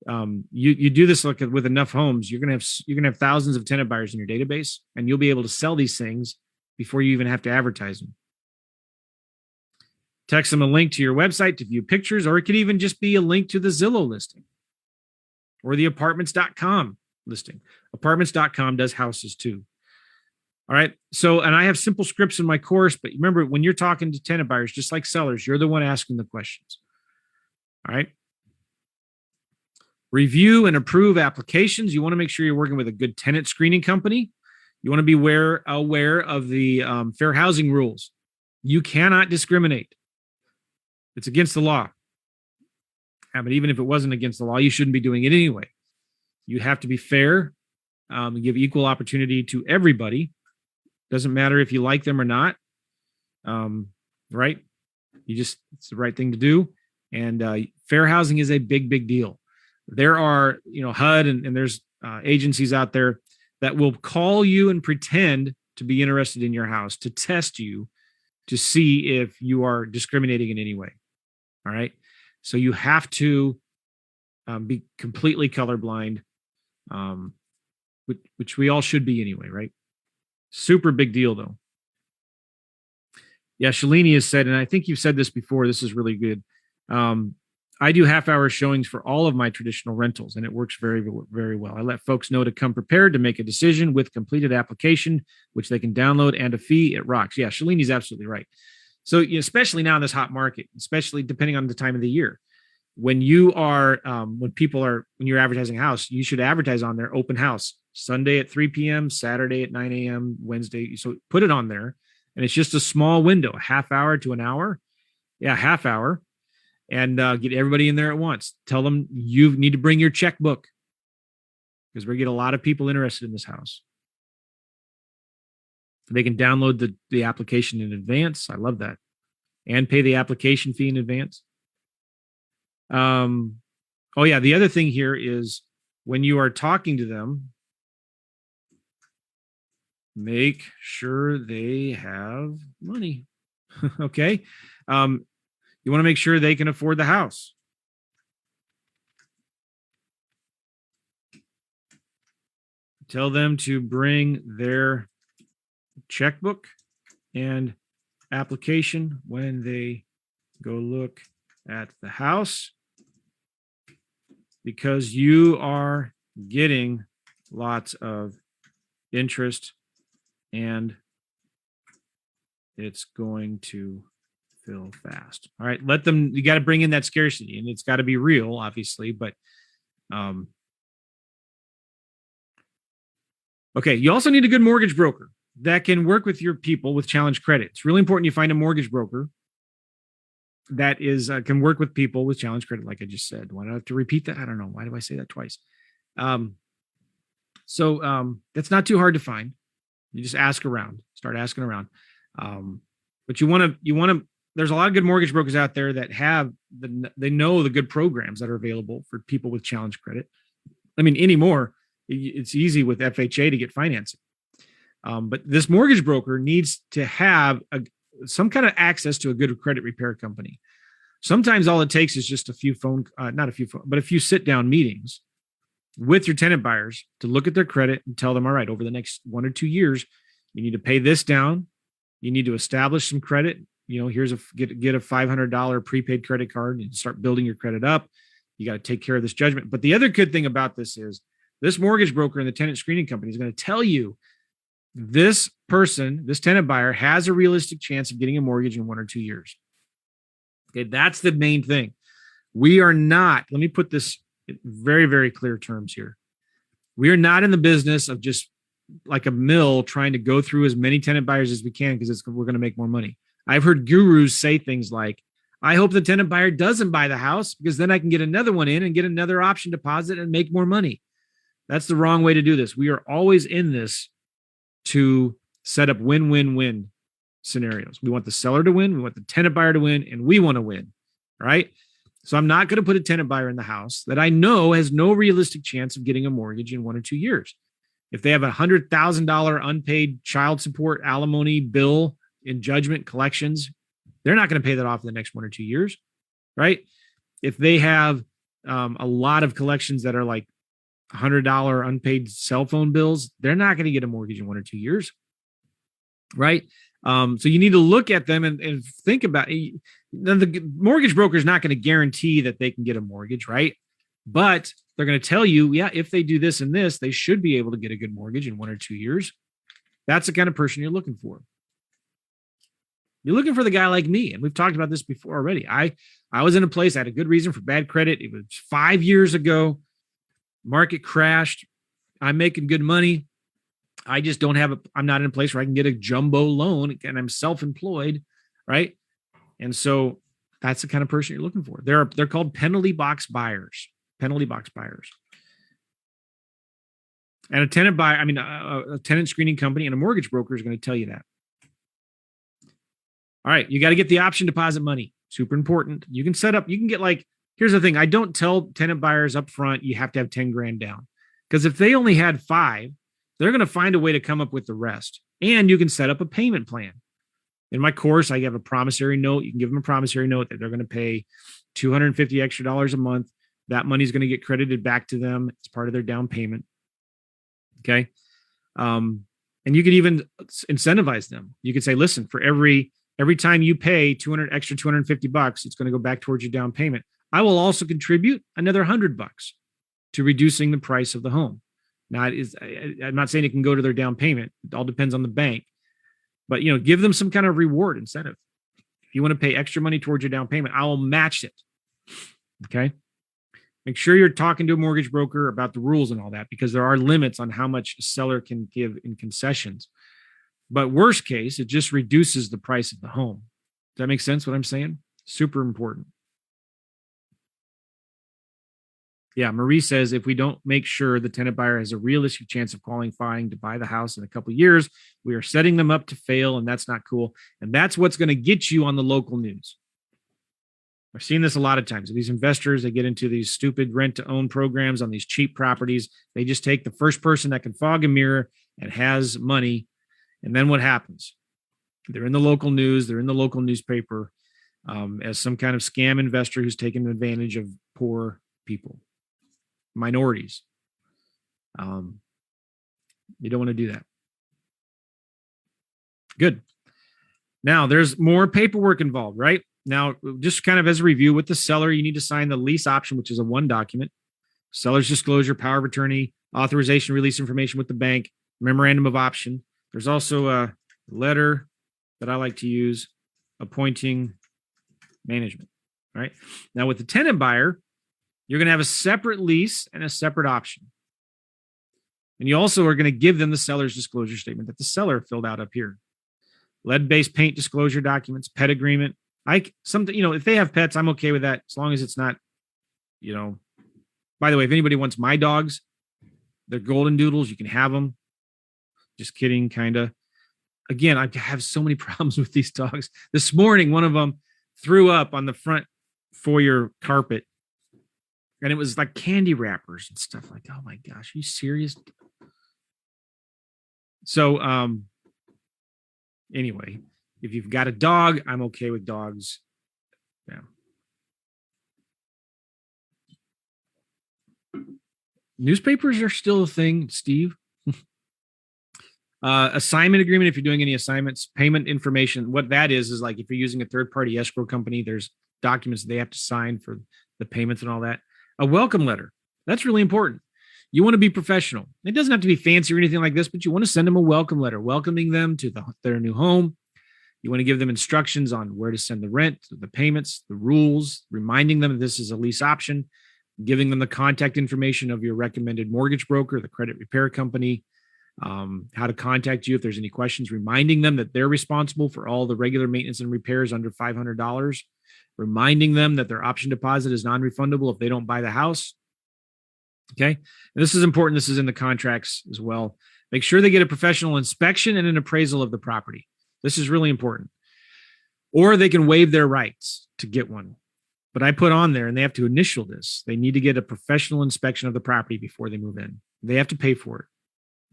Speaker 1: You do this with enough homes, you're gonna have thousands of tenant buyers in your database, and you'll be able to sell these things before you even have to advertise them. Text them a link to your website to view pictures, or it could even just be a link to the Zillow listing or the apartments.com listing. Apartments.com does houses too. All right. So, and I have simple scripts in my course, but remember, when you're talking to tenant buyers, just like sellers, you're the one asking the questions. All right. Review and approve applications. You want to make sure you're working with a good tenant screening company. You want to be aware of the fair housing rules. You cannot discriminate. It's against the law. But even if it wasn't against the law, you shouldn't be doing it anyway. You have to be fair and give equal opportunity to everybody. Doesn't matter if you like them or not. Right? It's the right thing to do. And fair housing is a big, big deal. There are, HUD and there's agencies out there that will call you and pretend to be interested in your house to test you to see if you are discriminating in any way. All right. So you have to be completely colorblind, which we all should be anyway, right? Super big deal, though. Yeah, Shalini has said, and I think you've said this before, this is really good. I do half-hour showings for all of my traditional rentals, and it works very, very well. I let folks know to come prepared to make a decision with completed application, which they can download, and a fee. It rocks. Yeah, Shalini's absolutely right. So, especially now in this hot market, especially depending on the time of the year, when you're advertising a house, you should advertise on there open house Sunday at 3 p.m., Saturday at 9 a.m., Wednesday. So put it on there, and it's just a small window, a half hour to an hour. Yeah, half hour. And get everybody in there at once. Tell them you need to bring your checkbook because we get a lot of people interested in this house. They can download the application in advance. I love that. And pay the application fee in advance. Oh, yeah. The other thing here is when you are talking to them, make sure they have money. Okay. You want to make sure they can afford the house. Tell them to bring their checkbook and application when they go look at the house, because you are getting lots of interest and it's going to fill fast. All right. You got to bring in that scarcity, and it's got to be real, obviously, but okay. You also need a good mortgage broker that can work with your people with challenge credit. It's really important you find a mortgage broker that can work with people with challenge credit, like I just said. Why do I have to repeat that? I don't know. Why do I say that twice? So that's not too hard to find. You just ask around, start asking around. But you want to, there's a lot of good mortgage brokers out there that they know the good programs that are available for people with challenge credit. I mean, anymore, it's easy with FHA to get financing. But this mortgage broker needs to have some kind of access to a good credit repair company. Sometimes all it takes is just a few sit-down meetings with your tenant buyers to look at their credit and tell them, all right, over the next 1 or 2 years, you need to pay this down. You need to establish some credit. Here's get a $500 prepaid credit card and start building your credit up. You got to take care of this judgment. But the other good thing about this is this mortgage broker and the tenant screening company is going to tell you this tenant buyer has a realistic chance of getting a mortgage in 1 or 2 years. Okay. That's the main thing. We are not, let me put this in very, very clear terms here. We are not in the business of just like a mill trying to go through as many tenant buyers as we can because we're going to make more money. I've heard gurus say things like, I hope the tenant buyer doesn't buy the house because then I can get another one in and get another option deposit and make more money. That's the wrong way to do this. We are always in this to set up win-win-win scenarios. We want the seller to win. We want the tenant buyer to win, and we want to win. Right? So I'm not going to put a tenant buyer in the house that I know has no realistic chance of getting a mortgage in 1 or 2 years. If they have a $100,000 unpaid child support alimony bill in judgment collections, they're not going to pay that off in the next 1 or 2 years, right? If they have a lot of collections that are like $100 unpaid cell phone bills, they're not going to get a mortgage in 1 or 2 years, right? So you need to look at them and think about it. The mortgage broker is not going to guarantee that they can get a mortgage, right? But they're going to tell you, yeah, if they do this and this, they should be able to get a good mortgage in 1 or 2 years. That's the kind of person you're looking for. You're looking for the guy like me. And we've talked about this before already. I was in a place, I had a good reason for bad credit. It was 5 years ago. Market crashed. I'm making good money. I just don't have I'm not in a place where I can get a jumbo loan, and I'm self-employed, right? And so that's the kind of person you're looking for. They're called penalty box buyers. Penalty box buyers. And a tenant buyer, a tenant screening company and a mortgage broker is going to tell you that. All right, you got to get the option deposit money. Super important. You can get here's the thing. I don't tell tenant buyers up front, you have to have 10 grand down. Because if they only had 5, they're going to find a way to come up with the rest. And you can set up a payment plan. In my course, I have a promissory note. You can give them a promissory note that they're going to pay $250 extra a month. That money is going to get credited back to them as part of their down payment. Okay. And you could even incentivize them. You could say, listen, for every time you pay $250, it's going to go back towards your down payment. I will also contribute another $100 to reducing the price of the home. Now, I'm not saying it can go to their down payment. It all depends on the bank. But, give them some kind of reward incentive. If you want to pay extra money towards your down payment, I will match it. Okay. Make sure you're talking to a mortgage broker about the rules and all that, because there are limits on how much a seller can give in concessions. But worst case, it just reduces the price of the home. Does that make sense what I'm saying? Super important. Yeah, Marie says, if we don't make sure the tenant buyer has a realistic chance of qualifying to buy the house in a couple of years, we are setting them up to fail, and that's not cool. And that's what's going to get you on the local news. I've seen this a lot of times. These investors, they get into these stupid rent-to-own programs on these cheap properties. They just take the first person that can fog a mirror and has money. And then what happens? They're in the local news. They're in the local newspaper as some kind of scam investor who's taking advantage of poor people, minorities. You don't want to do that. Good. Now, there's more paperwork involved, right? Now, just kind of as a review with the seller, you need to sign the lease option, which is a 1 document, seller's disclosure, power of attorney, authorization, release information with the bank, memorandum of option. There's also a letter that I like to use, appointing management, right? Now, with the tenant buyer, you're going to have a separate lease and a separate option. And you also are going to give them the seller's disclosure statement that the seller filled out up here. Lead-based paint disclosure documents, pet agreement. If they have pets, I'm okay with that as long as it's not, by the way, if anybody wants my dogs, they're golden doodles, you can have them. Just kidding, kind of. Again, I have so many problems with these dogs. This morning, one of them threw up on the front foyer carpet, and it was like candy wrappers and stuff. Like, oh my gosh, are you serious? So, anyway, if you've got a dog, I'm okay with dogs. Yeah. Newspapers are still a thing, Steve. Assignment agreement, if you're doing any assignments, payment information. What that is like if you're using a third-party escrow company, there's documents they have to sign for the payments and all that. A welcome letter. That's really important. You want to be professional. It doesn't have to be fancy or anything like this, but you want to send them a welcome letter, welcoming them to their new home. You want to give them instructions on where to send the rent, the payments, the rules, reminding them that this is a lease option, giving them the contact information of your recommended mortgage broker, the credit repair company, how to contact you if there's any questions, reminding them that they're responsible for all the regular maintenance and repairs under $500, reminding them that their option deposit is non-refundable if they don't buy the house. Okay. And this is important. This is in the contracts as well. Make sure they get a professional inspection and an appraisal of the property. This is really important. Or they can waive their rights to get one. But I put on there, and they have to initial this. They need to get a professional inspection of the property before they move in. They have to pay for it.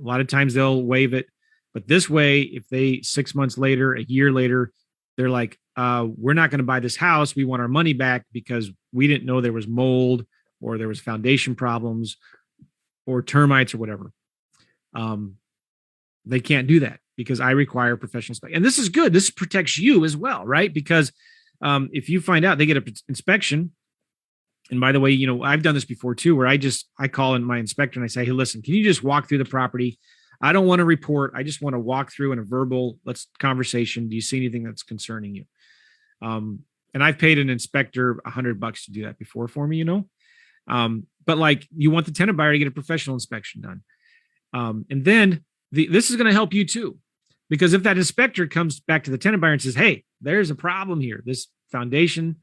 Speaker 1: A lot of times they'll waive it. But this way, if they 6 months later, a year later, they're like, we're not going to buy this house. We want our money back because we didn't know there was mold or there was foundation problems or termites or whatever. They can't do that because I require professional inspection. And this is good. This protects you as well, right? Because if you find out they get an inspection And by the way, I've done this before too, where I call in my inspector and I say, hey, listen, can you just walk through the property? I don't want to report. I just want to walk through in a verbal conversation. Do you see anything that's concerning you? And I've paid an inspector $100 to do that before for me, but like you want the tenant buyer to get a professional inspection done. And then this is going to help you too, because if that inspector comes back to the tenant buyer and says, hey, there's a problem here, this foundation,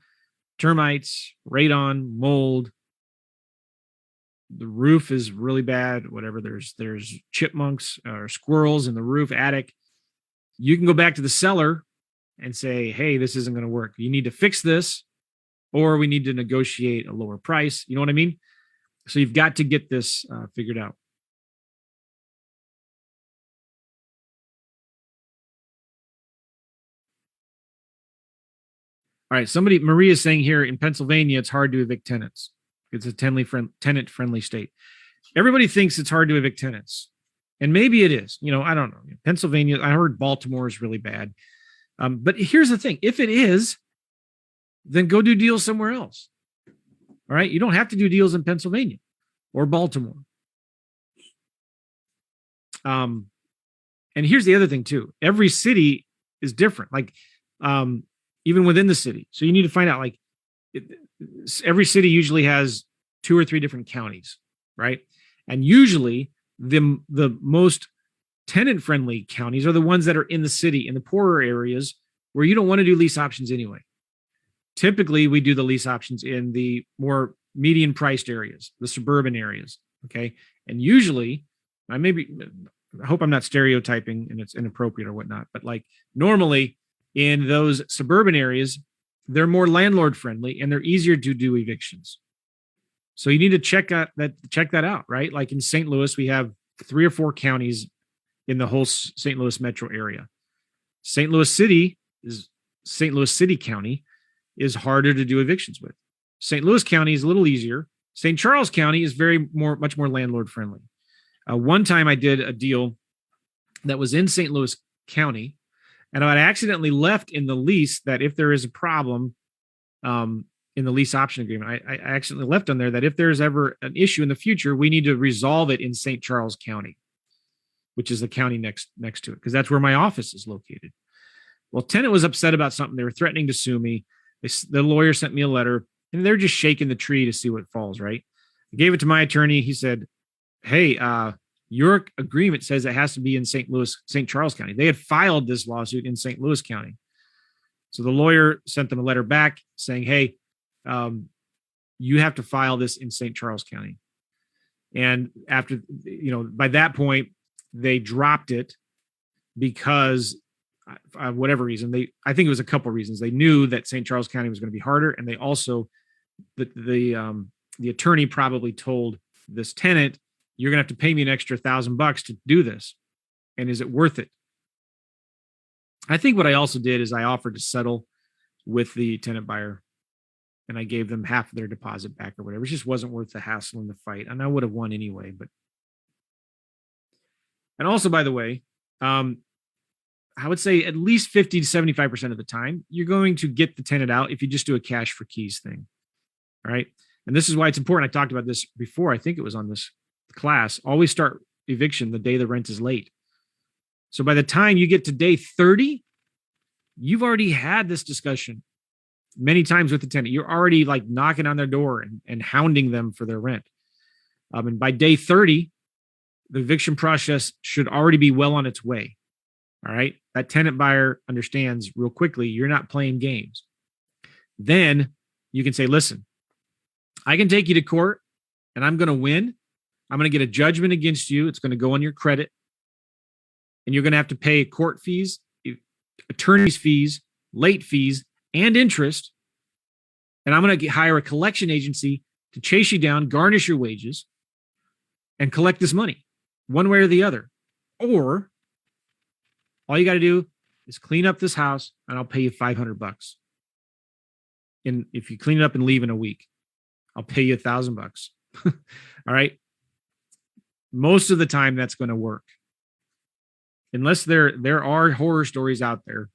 Speaker 1: termites, radon, mold, the roof is really bad, whatever, there's chipmunks or squirrels in the roof attic, you can go back to the seller and say, hey, this isn't going to work. You need to fix this, or we need to negotiate a lower price. You know what I mean? So you've got to get this figured out. All right. Maria is saying here in Pennsylvania, it's hard to evict tenants. It's a tenant-friendly state. Everybody thinks it's hard to evict tenants. And maybe it is. I don't know. Pennsylvania, I heard Baltimore is really bad. But here's the thing. If it is, then go do deals somewhere else. All right. You don't have to do deals in Pennsylvania or Baltimore. And here's the other thing too. Every city is different. Like, even within the city. So you need to find out, like, every city usually has 2 or 3 different counties, right? And usually the most tenant-friendly counties are the ones that are in the city, in the poorer areas where you don't want to do lease options anyway. Typically, we do the lease options in the more median-priced areas, the suburban areas, okay? And usually, I hope I'm not stereotyping and it's inappropriate or whatnot, but like normally in those suburban areas, they're more landlord-friendly and they're easier to do evictions. So you need to check that out, right? Like in St. Louis, we have 3 or 4 counties in the whole St. Louis metro area. St. Louis City County is harder to do evictions with. St. Louis County is a little easier. St. Charles County is much more landlord friendly. One time I did a deal that was in St. Louis County, and I accidentally left in the lease that if there is a problem in the lease option agreement, I accidentally left on there that if there's ever an issue in the future, we need to resolve it in St. Charles County, which is the county next to it, because that's where my office is located. Well, tenant was upset about something. They were threatening to sue me. The lawyer sent me a letter, and they're just shaking the tree to see what falls, right? I gave it to my attorney. He said, hey, your agreement says it has to be in St. Charles County. They had filed this lawsuit in St. Louis County. So the lawyer sent them a letter back saying, hey, you have to file this in St. Charles County. And after, by that point, they dropped it because whatever reason, I think it was a couple of reasons. They knew that St. Charles County was going to be harder. And they also, the attorney probably told this tenant, you're going to have to pay me an extra $1,000 to do this. And is it worth it? I think what I also did is I offered to settle with the tenant buyer, and I gave them half of their deposit back or whatever. It just wasn't worth the hassle in the fight. And I would have won anyway, and also, by the way, I would say at least 50 to 75% of the time, you're going to get the tenant out if you just do a cash for keys thing. All right. And this is why it's important. I talked about this before. I think it was on this class. Always start eviction the day the rent is late. So by the time you get to day 30, you've already had this discussion many times with the tenant. You're already like knocking on their door and hounding them for their rent. And by day 30, the eviction process should already be well on its way. All right. That tenant buyer understands real quickly you're not playing games. Then you can say, listen, I can take you to court and I'm going to win. I'm going to get a judgment against you. It's going to go on your credit. And you're going to have to pay court fees, attorney's fees, late fees, and interest. And I'm going to hire a collection agency to chase you down, garnish your wages, and collect this money one way or the other. Or all you got to do is clean up this house and I'll pay you $500. And if you clean it up and leave in a week, I'll pay you $1,000. All right. Most of the time that's going to work. Unless there are horror stories out there.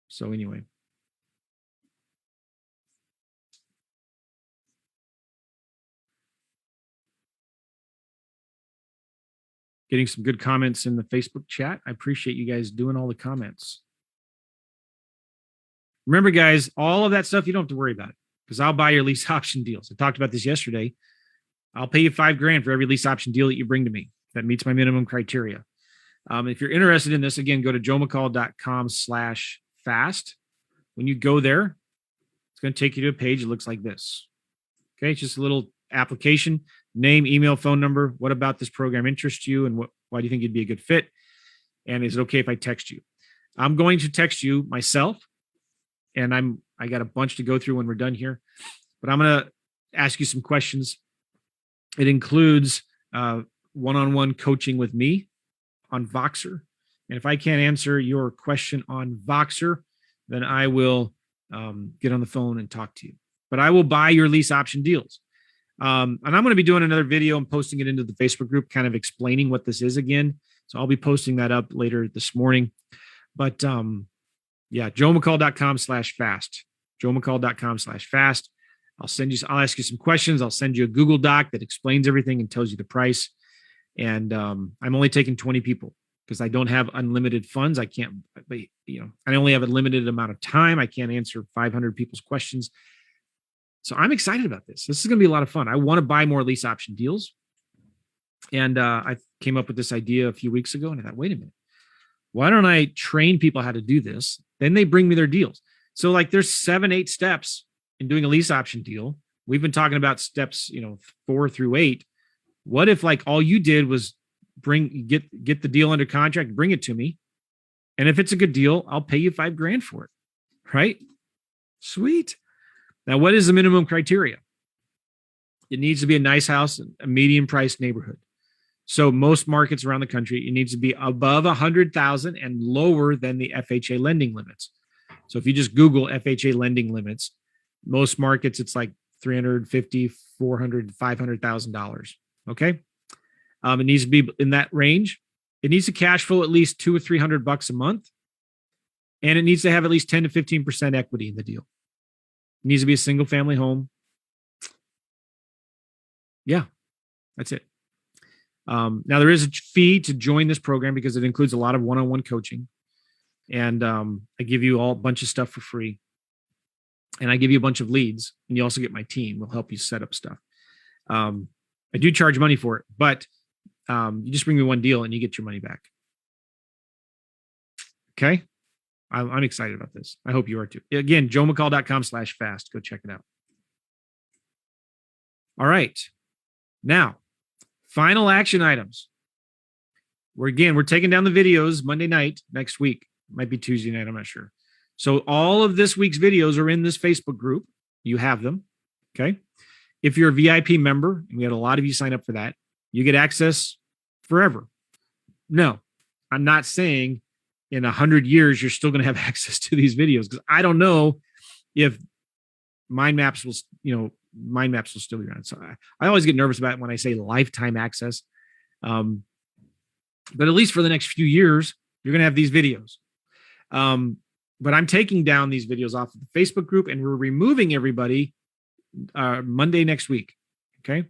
Speaker 1: So anyway. getting some good comments in the Facebook chat. I appreciate you guys doing all the comments. Remember, guys, all of that stuff, you don't have to worry about it because I'll buy your lease option deals. I talked about this yesterday. I'll pay you $5,000 for every lease option deal that you bring to me that meets my minimum criteria. If you're interested in this, again, go to joemccall.com/fast. When you go there, it's going to take you to a page that looks like this. Okay, it's just a little application, name, email, phone number. What about this program interests you, and why do you think you'd be a good fit? And is it okay if I text you? I'm going to text you myself, and I got a bunch to go through when we're done here, but I'm going to ask you some questions. It includes one-on-one coaching with me on Voxer. And if I can't answer your question on Voxer, then I will get on the phone and talk to you. But I will buy your lease option deals. And I'm going to be doing another video and posting it into the Facebook group, kind of explaining what this is again. So I'll be posting that up later this morning. But yeah, joemccall.com/fast. joemccall.com/fast. I'll ask you some questions. I'll send you a Google Doc that explains everything and tells you the price. And I'm only taking 20 people because I don't have unlimited funds. I can't, I only have a limited amount of time. I can't answer 500 people's questions. So I'm excited about this. This is going to be a lot of fun. I want to buy more lease option deals. And I came up with this idea a few weeks ago and I thought, wait a minute, why don't I train people how to do this? Then they bring me their deals. So like there's 7-8 steps in doing a lease option deal. We've been talking about steps, 4 through 8. What if like all you did was get the deal under contract, bring it to me. And if it's a good deal, I'll pay you $5,000 for it. Right? Sweet. Now, what is the minimum criteria? It needs to be a nice house, a medium priced neighborhood. So most markets around the country, it needs to be above 100,000 and lower than the FHA lending limits. So if you just Google FHA lending limits, most markets, it's like $350,000, $400,000, $500,000. Okay. It needs to be in that range. It needs to cash flow at least $200 or $300 a month. And it needs to have at least 10 to 15% equity in the deal. It needs to be a single family home. Yeah, that's it. Now there is a fee to join this program because it includes a lot of one-on-one coaching. And I give you a bunch of stuff for free. And I give you a bunch of leads. And you also get my team. We'll help you set up stuff. I do charge money for it, but you just bring me one deal and you get your money back. Okay. I'm excited about this. I hope you are too. Again, joemccall.com/fast. Go check it out. All right. Now, final action items. We're taking down the videos Monday night next week. Might be Tuesday night. I'm not sure. So all of this week's videos are in this Facebook group. You have them. Okay. If you're a VIP member, and we had a lot of you sign up for that, you get access forever. No, I'm not saying in 100 years, you're still going to have access to these videos because I don't know if mind maps will still be around. So I always get nervous about it when I say lifetime access. But at least for the next few years, you're going to have these videos. But I'm taking down these videos off of the Facebook group and we're removing everybody Monday next week. Okay.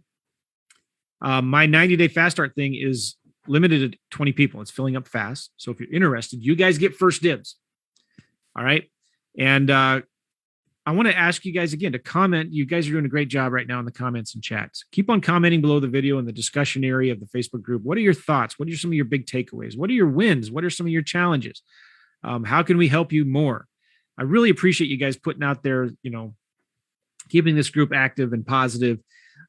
Speaker 1: My 90-day fast start thing is limited to 20 people. It's filling up fast. So if you're interested, you guys get first dibs. All right. And I want to ask you guys again to comment. You guys are doing a great job right now in the comments and chats. Keep on commenting below the video in the discussion area of the Facebook group. What are your thoughts? What are some of your big takeaways? What are your wins? What are some of your challenges? How can we help you more? I really appreciate you guys putting out there, keeping this group active and positive.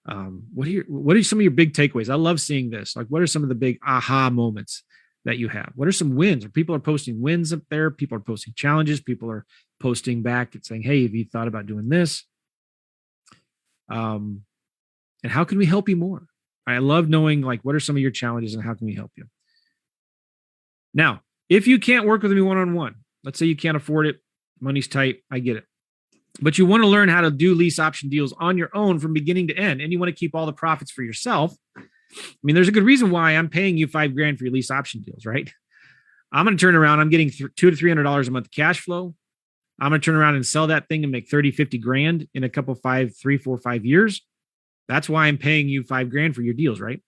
Speaker 1: What are some of your big takeaways? I love seeing this. Like, what are some of the big aha moments that you have? What are some wins? People are posting wins up there. People are posting challenges. People are posting back and saying, hey, have you thought about doing this? And how can we help you more? I love knowing what are some of your challenges and how can we help you? Now, if you can't work with me one-on-one, let's say you can't afford it, money's tight, I get it. But you want to learn how to do lease option deals on your own from beginning to end, and you want to keep all the profits for yourself. I mean, there's a good reason why I'm paying you $5,000 for your lease option deals, right? I'm going to turn around. I'm getting $200 to $300 a month cash flow. I'm going to turn around and sell that thing and make 30, 50 grand in a couple 3, 4, 5 years. That's why I'm paying you $5,000 for your deals, right?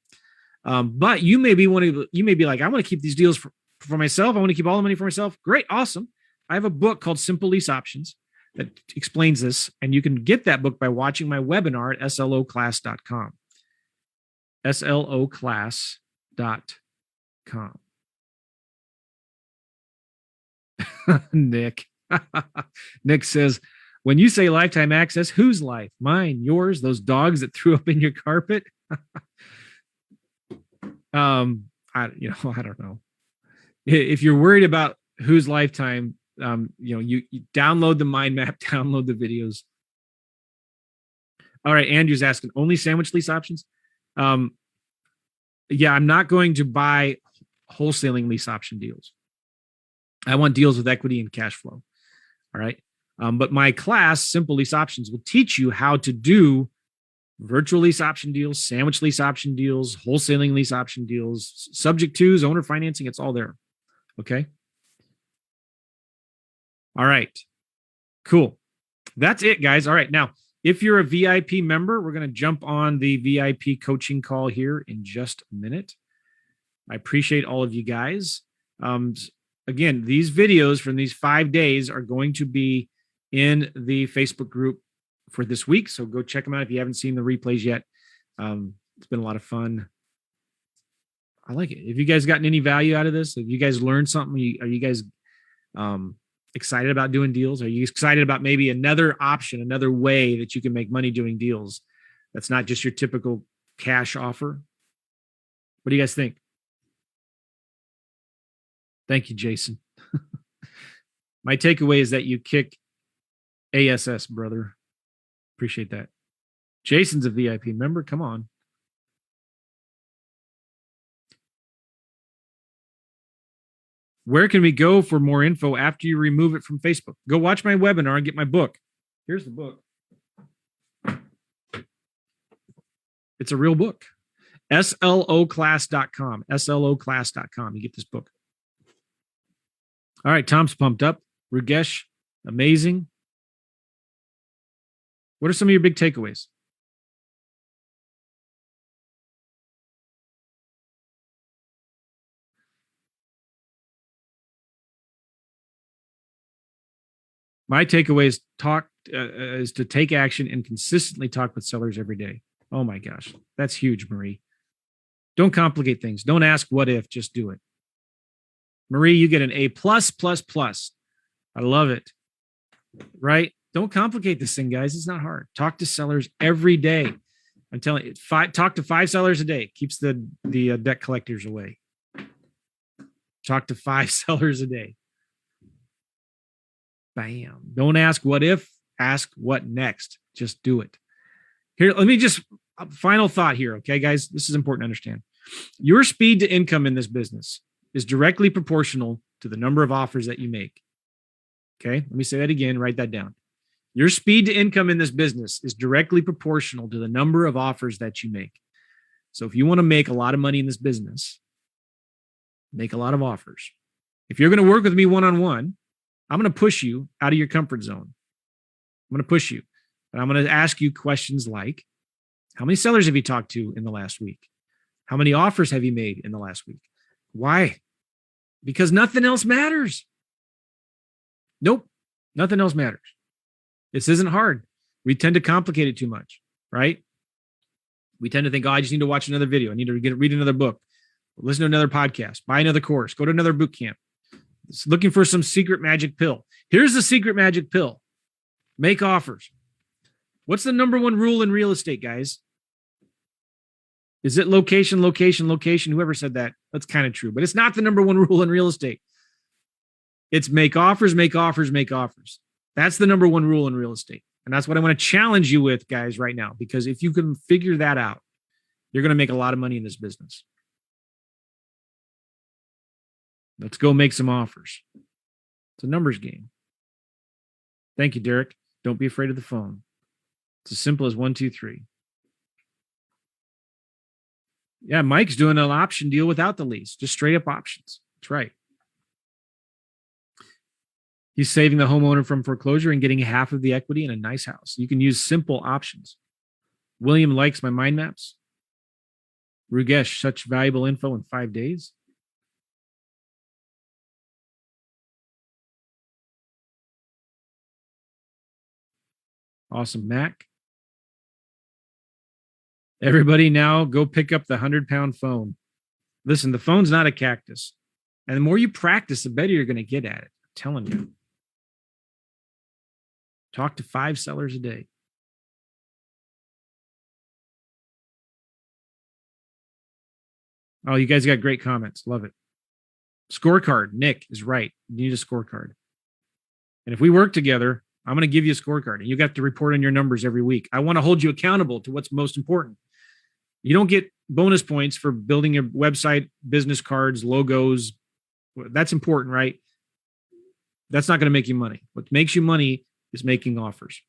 Speaker 1: But you may be like, I want to keep these deals for myself. I want to keep all the money for myself. Great. Awesome. I have a book called Simple Lease Options that explains this. And you can get that book by watching my webinar at sloclass.com. sloclass.com. Nick. Nick says, when you say lifetime access, whose life? Mine, yours, those dogs that threw up in your carpet? I don't know. If you're worried about whose lifetime, you download the mind map, download the videos. All right, Andrew's asking, only sandwich lease options? Yeah, I'm not going to buy wholesaling lease option deals. I want deals with equity and cash flow. All right. But my class, Simple Lease Options, will teach you how to do virtual lease option deals, sandwich lease option deals, wholesaling lease option deals, subject twos, owner financing. It's all there. Okay. All right. Cool. That's it, guys. All right. Now, if you're a VIP member, we're going to jump on the VIP coaching call here in just a minute. I appreciate all of you guys. Again, these videos from these 5 days are going to be in the Facebook group for this week. So go check them out if you haven't seen the replays yet. It's been a lot of fun. I like it. If you guys gotten any value out of this, if you guys learned something, are you guys excited about doing deals? Are you excited about maybe another option, another way that you can make money doing deals? That's not just your typical cash offer. What do you guys think? Thank you, Jason. My takeaway is that you kick ASS, brother. Appreciate that. Jason's a VIP member. Come on. Where can we go for more info after you remove it from Facebook? Go watch my webinar and get my book. Here's the book. It's a real book. sloclass.com. sloclass.com. You get this book. All right, Tom's pumped up. Rugesh, amazing. What are some of your big takeaways? My takeaway is to take action and consistently talk with sellers every day. Oh my gosh, that's huge, Marie. Don't complicate things. Don't ask what if, just do it. Marie, you get an A+++. I love it. Right? Don't complicate this thing, guys. It's not hard. Talk to sellers every day. I'm telling you, talk to 5 sellers a day. Keeps the debt collectors away. Talk to 5 sellers a day. Bam. Don't ask what if, ask what next. Just do it. Here, let me just, final thought here, okay, guys? This is important to understand. Your speed to income in this business is directly proportional to the number of offers that you make. Okay, let me say that again, write that down. Your speed to income in this business is directly proportional to the number of offers that you make. So if you want to make a lot of money in this business, make a lot of offers. If you're going to work with me one-on-one, I'm going to push you out of your comfort zone. I'm going to push you. And I'm going to ask you questions like, how many sellers have you talked to in the last week? How many offers have you made in the last week? Why? Because nothing else matters. Nope. Nothing else matters. This isn't hard. We tend to complicate it too much, right? We tend to think, oh, I just need to watch another video. I need to read another book, listen to another podcast, buy another course, go to another boot camp. It's looking for some secret magic pill. Here's the secret magic pill. Make offers. What's the number one rule in real estate, guys? Is it location, location, location? Whoever said that, that's kind of true, but it's not the number one rule in real estate. It's make offers, make offers, make offers. That's the number one rule in real estate. And that's what I want to challenge you with, guys, right now, because if you can figure that out, you're going to make a lot of money in this business. Let's go make some offers. It's a numbers game. Thank you, Derek. Don't be afraid of the phone. It's as simple as 1, 2, 3. Yeah, Mike's doing an option deal without the lease, just straight up options. That's right. He's saving the homeowner from foreclosure and getting half of the equity in a nice house. You can use simple options. William likes my mind maps. Rugesh, such valuable info in 5 days. Awesome, Mac. Everybody now go pick up the 100-pound phone. Listen, the phone's not a cactus. And the more you practice, the better you're going to get at it. I'm telling you. Talk to 5 sellers a day. Oh, you guys got great comments. Love it. Scorecard. Nick is right. You need a scorecard. And if we work together, I'm going to give you a scorecard. And you got to report on your numbers every week. I want to hold you accountable to what's most important. You don't get bonus points for building a website, business cards, logos. That's important, right? That's not going to make you money. What makes you money is making offers.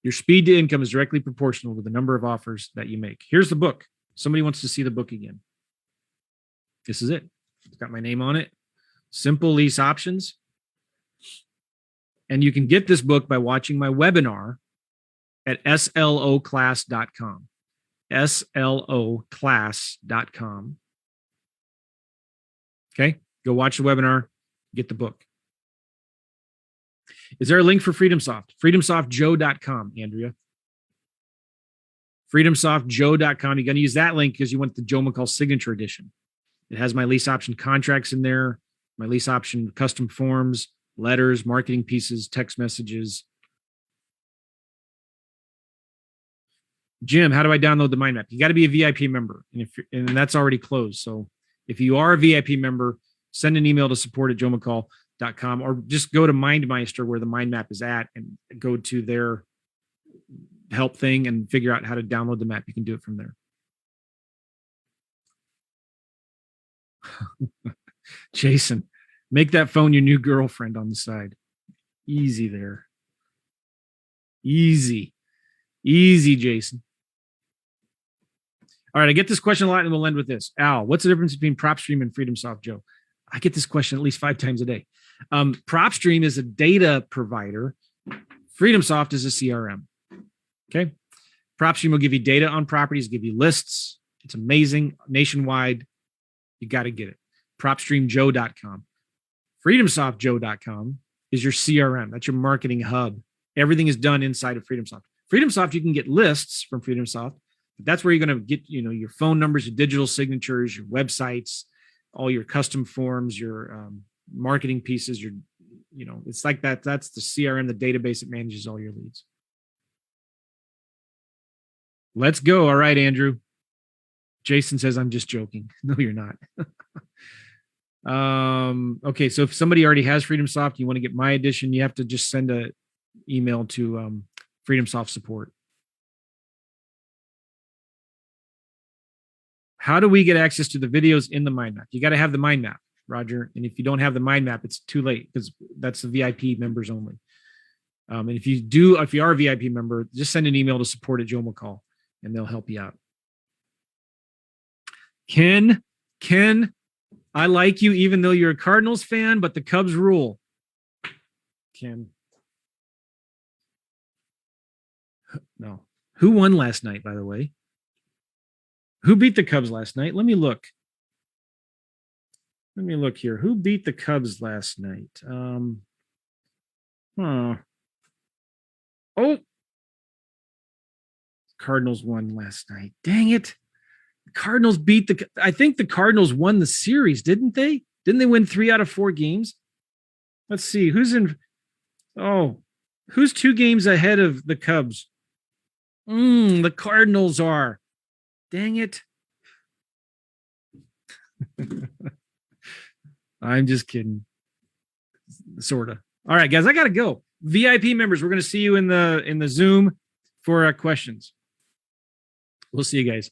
Speaker 1: Your speed to income is directly proportional to the number of offers that you make. Here's the book. Somebody wants to see the book again. This is it. It's got my name on it. Simple lease options. And you can get this book by watching my webinar at sloclass.com. sloclass.com. Okay, go watch the webinar, get the book. Is there a link for FreedomSoft? FreedomSoftJoe.com, Andrea. FreedomSoftJoe.com. You're going to use that link because you want the Joe McCall Signature Edition. It has my lease option contracts in there, my lease option custom forms, letters, marketing pieces, text messages. Jim, how do I download the mind map? You got to be a VIP member, and that's already closed. So if you are a VIP member, send an email to support@joemccall.com or just go to MindMeister where the mind map is at and go to their help thing and figure out how to download the map. You can do it from there. Jason, make that phone your new girlfriend on the side. Easy there. Easy, Jason. All right, I get this question a lot, and we'll end with this. Al, what's the difference between PropStream and FreedomSoft, Joe? I get this question at least 5 times a day. PropStream is a data provider. FreedomSoft is a CRM. Okay. PropStream will give you data on properties, give you lists. It's amazing, nationwide. You got to get it. PropStreamJoe.com. FreedomSoftJoe.com is your CRM. That's your marketing hub. Everything is done inside of FreedomSoft. FreedomSoft, you can get lists from FreedomSoft. That's where you're going to get, your phone numbers, your digital signatures, your websites, all your custom forms, your marketing pieces, it's like that. That's the CRM, the database that manages all your leads. Let's go. All right, Andrew. Jason says, I'm just joking. No, you're not. Okay. So if somebody already has FreedomSoft, you want to get my edition, you have to just send an email to FreedomSoft support. How do we get access to the videos in the mind map? You got to have the mind map, Roger. And if you don't have the mind map, it's too late because that's the VIP members only. And if you are a VIP member, just send an email to support@Joe McCall and they'll help you out. Ken, I like you even though you're a Cardinals fan, but the Cubs rule. Ken. No. Who won last night, by the way? Who beat the Cubs last night? Let me look. Here. Who beat the Cubs last night? Cardinals won last night. Dang it. The Cardinals I think the Cardinals won the series, didn't they? Didn't they win 3 out of 4 games? Let's see. Who's 2 games ahead of the Cubs? The Cardinals are. Dang it. I'm just kidding. Sort of. All right, guys, I got to go. VIP members, we're going to see you in the Zoom for questions. We'll see you guys.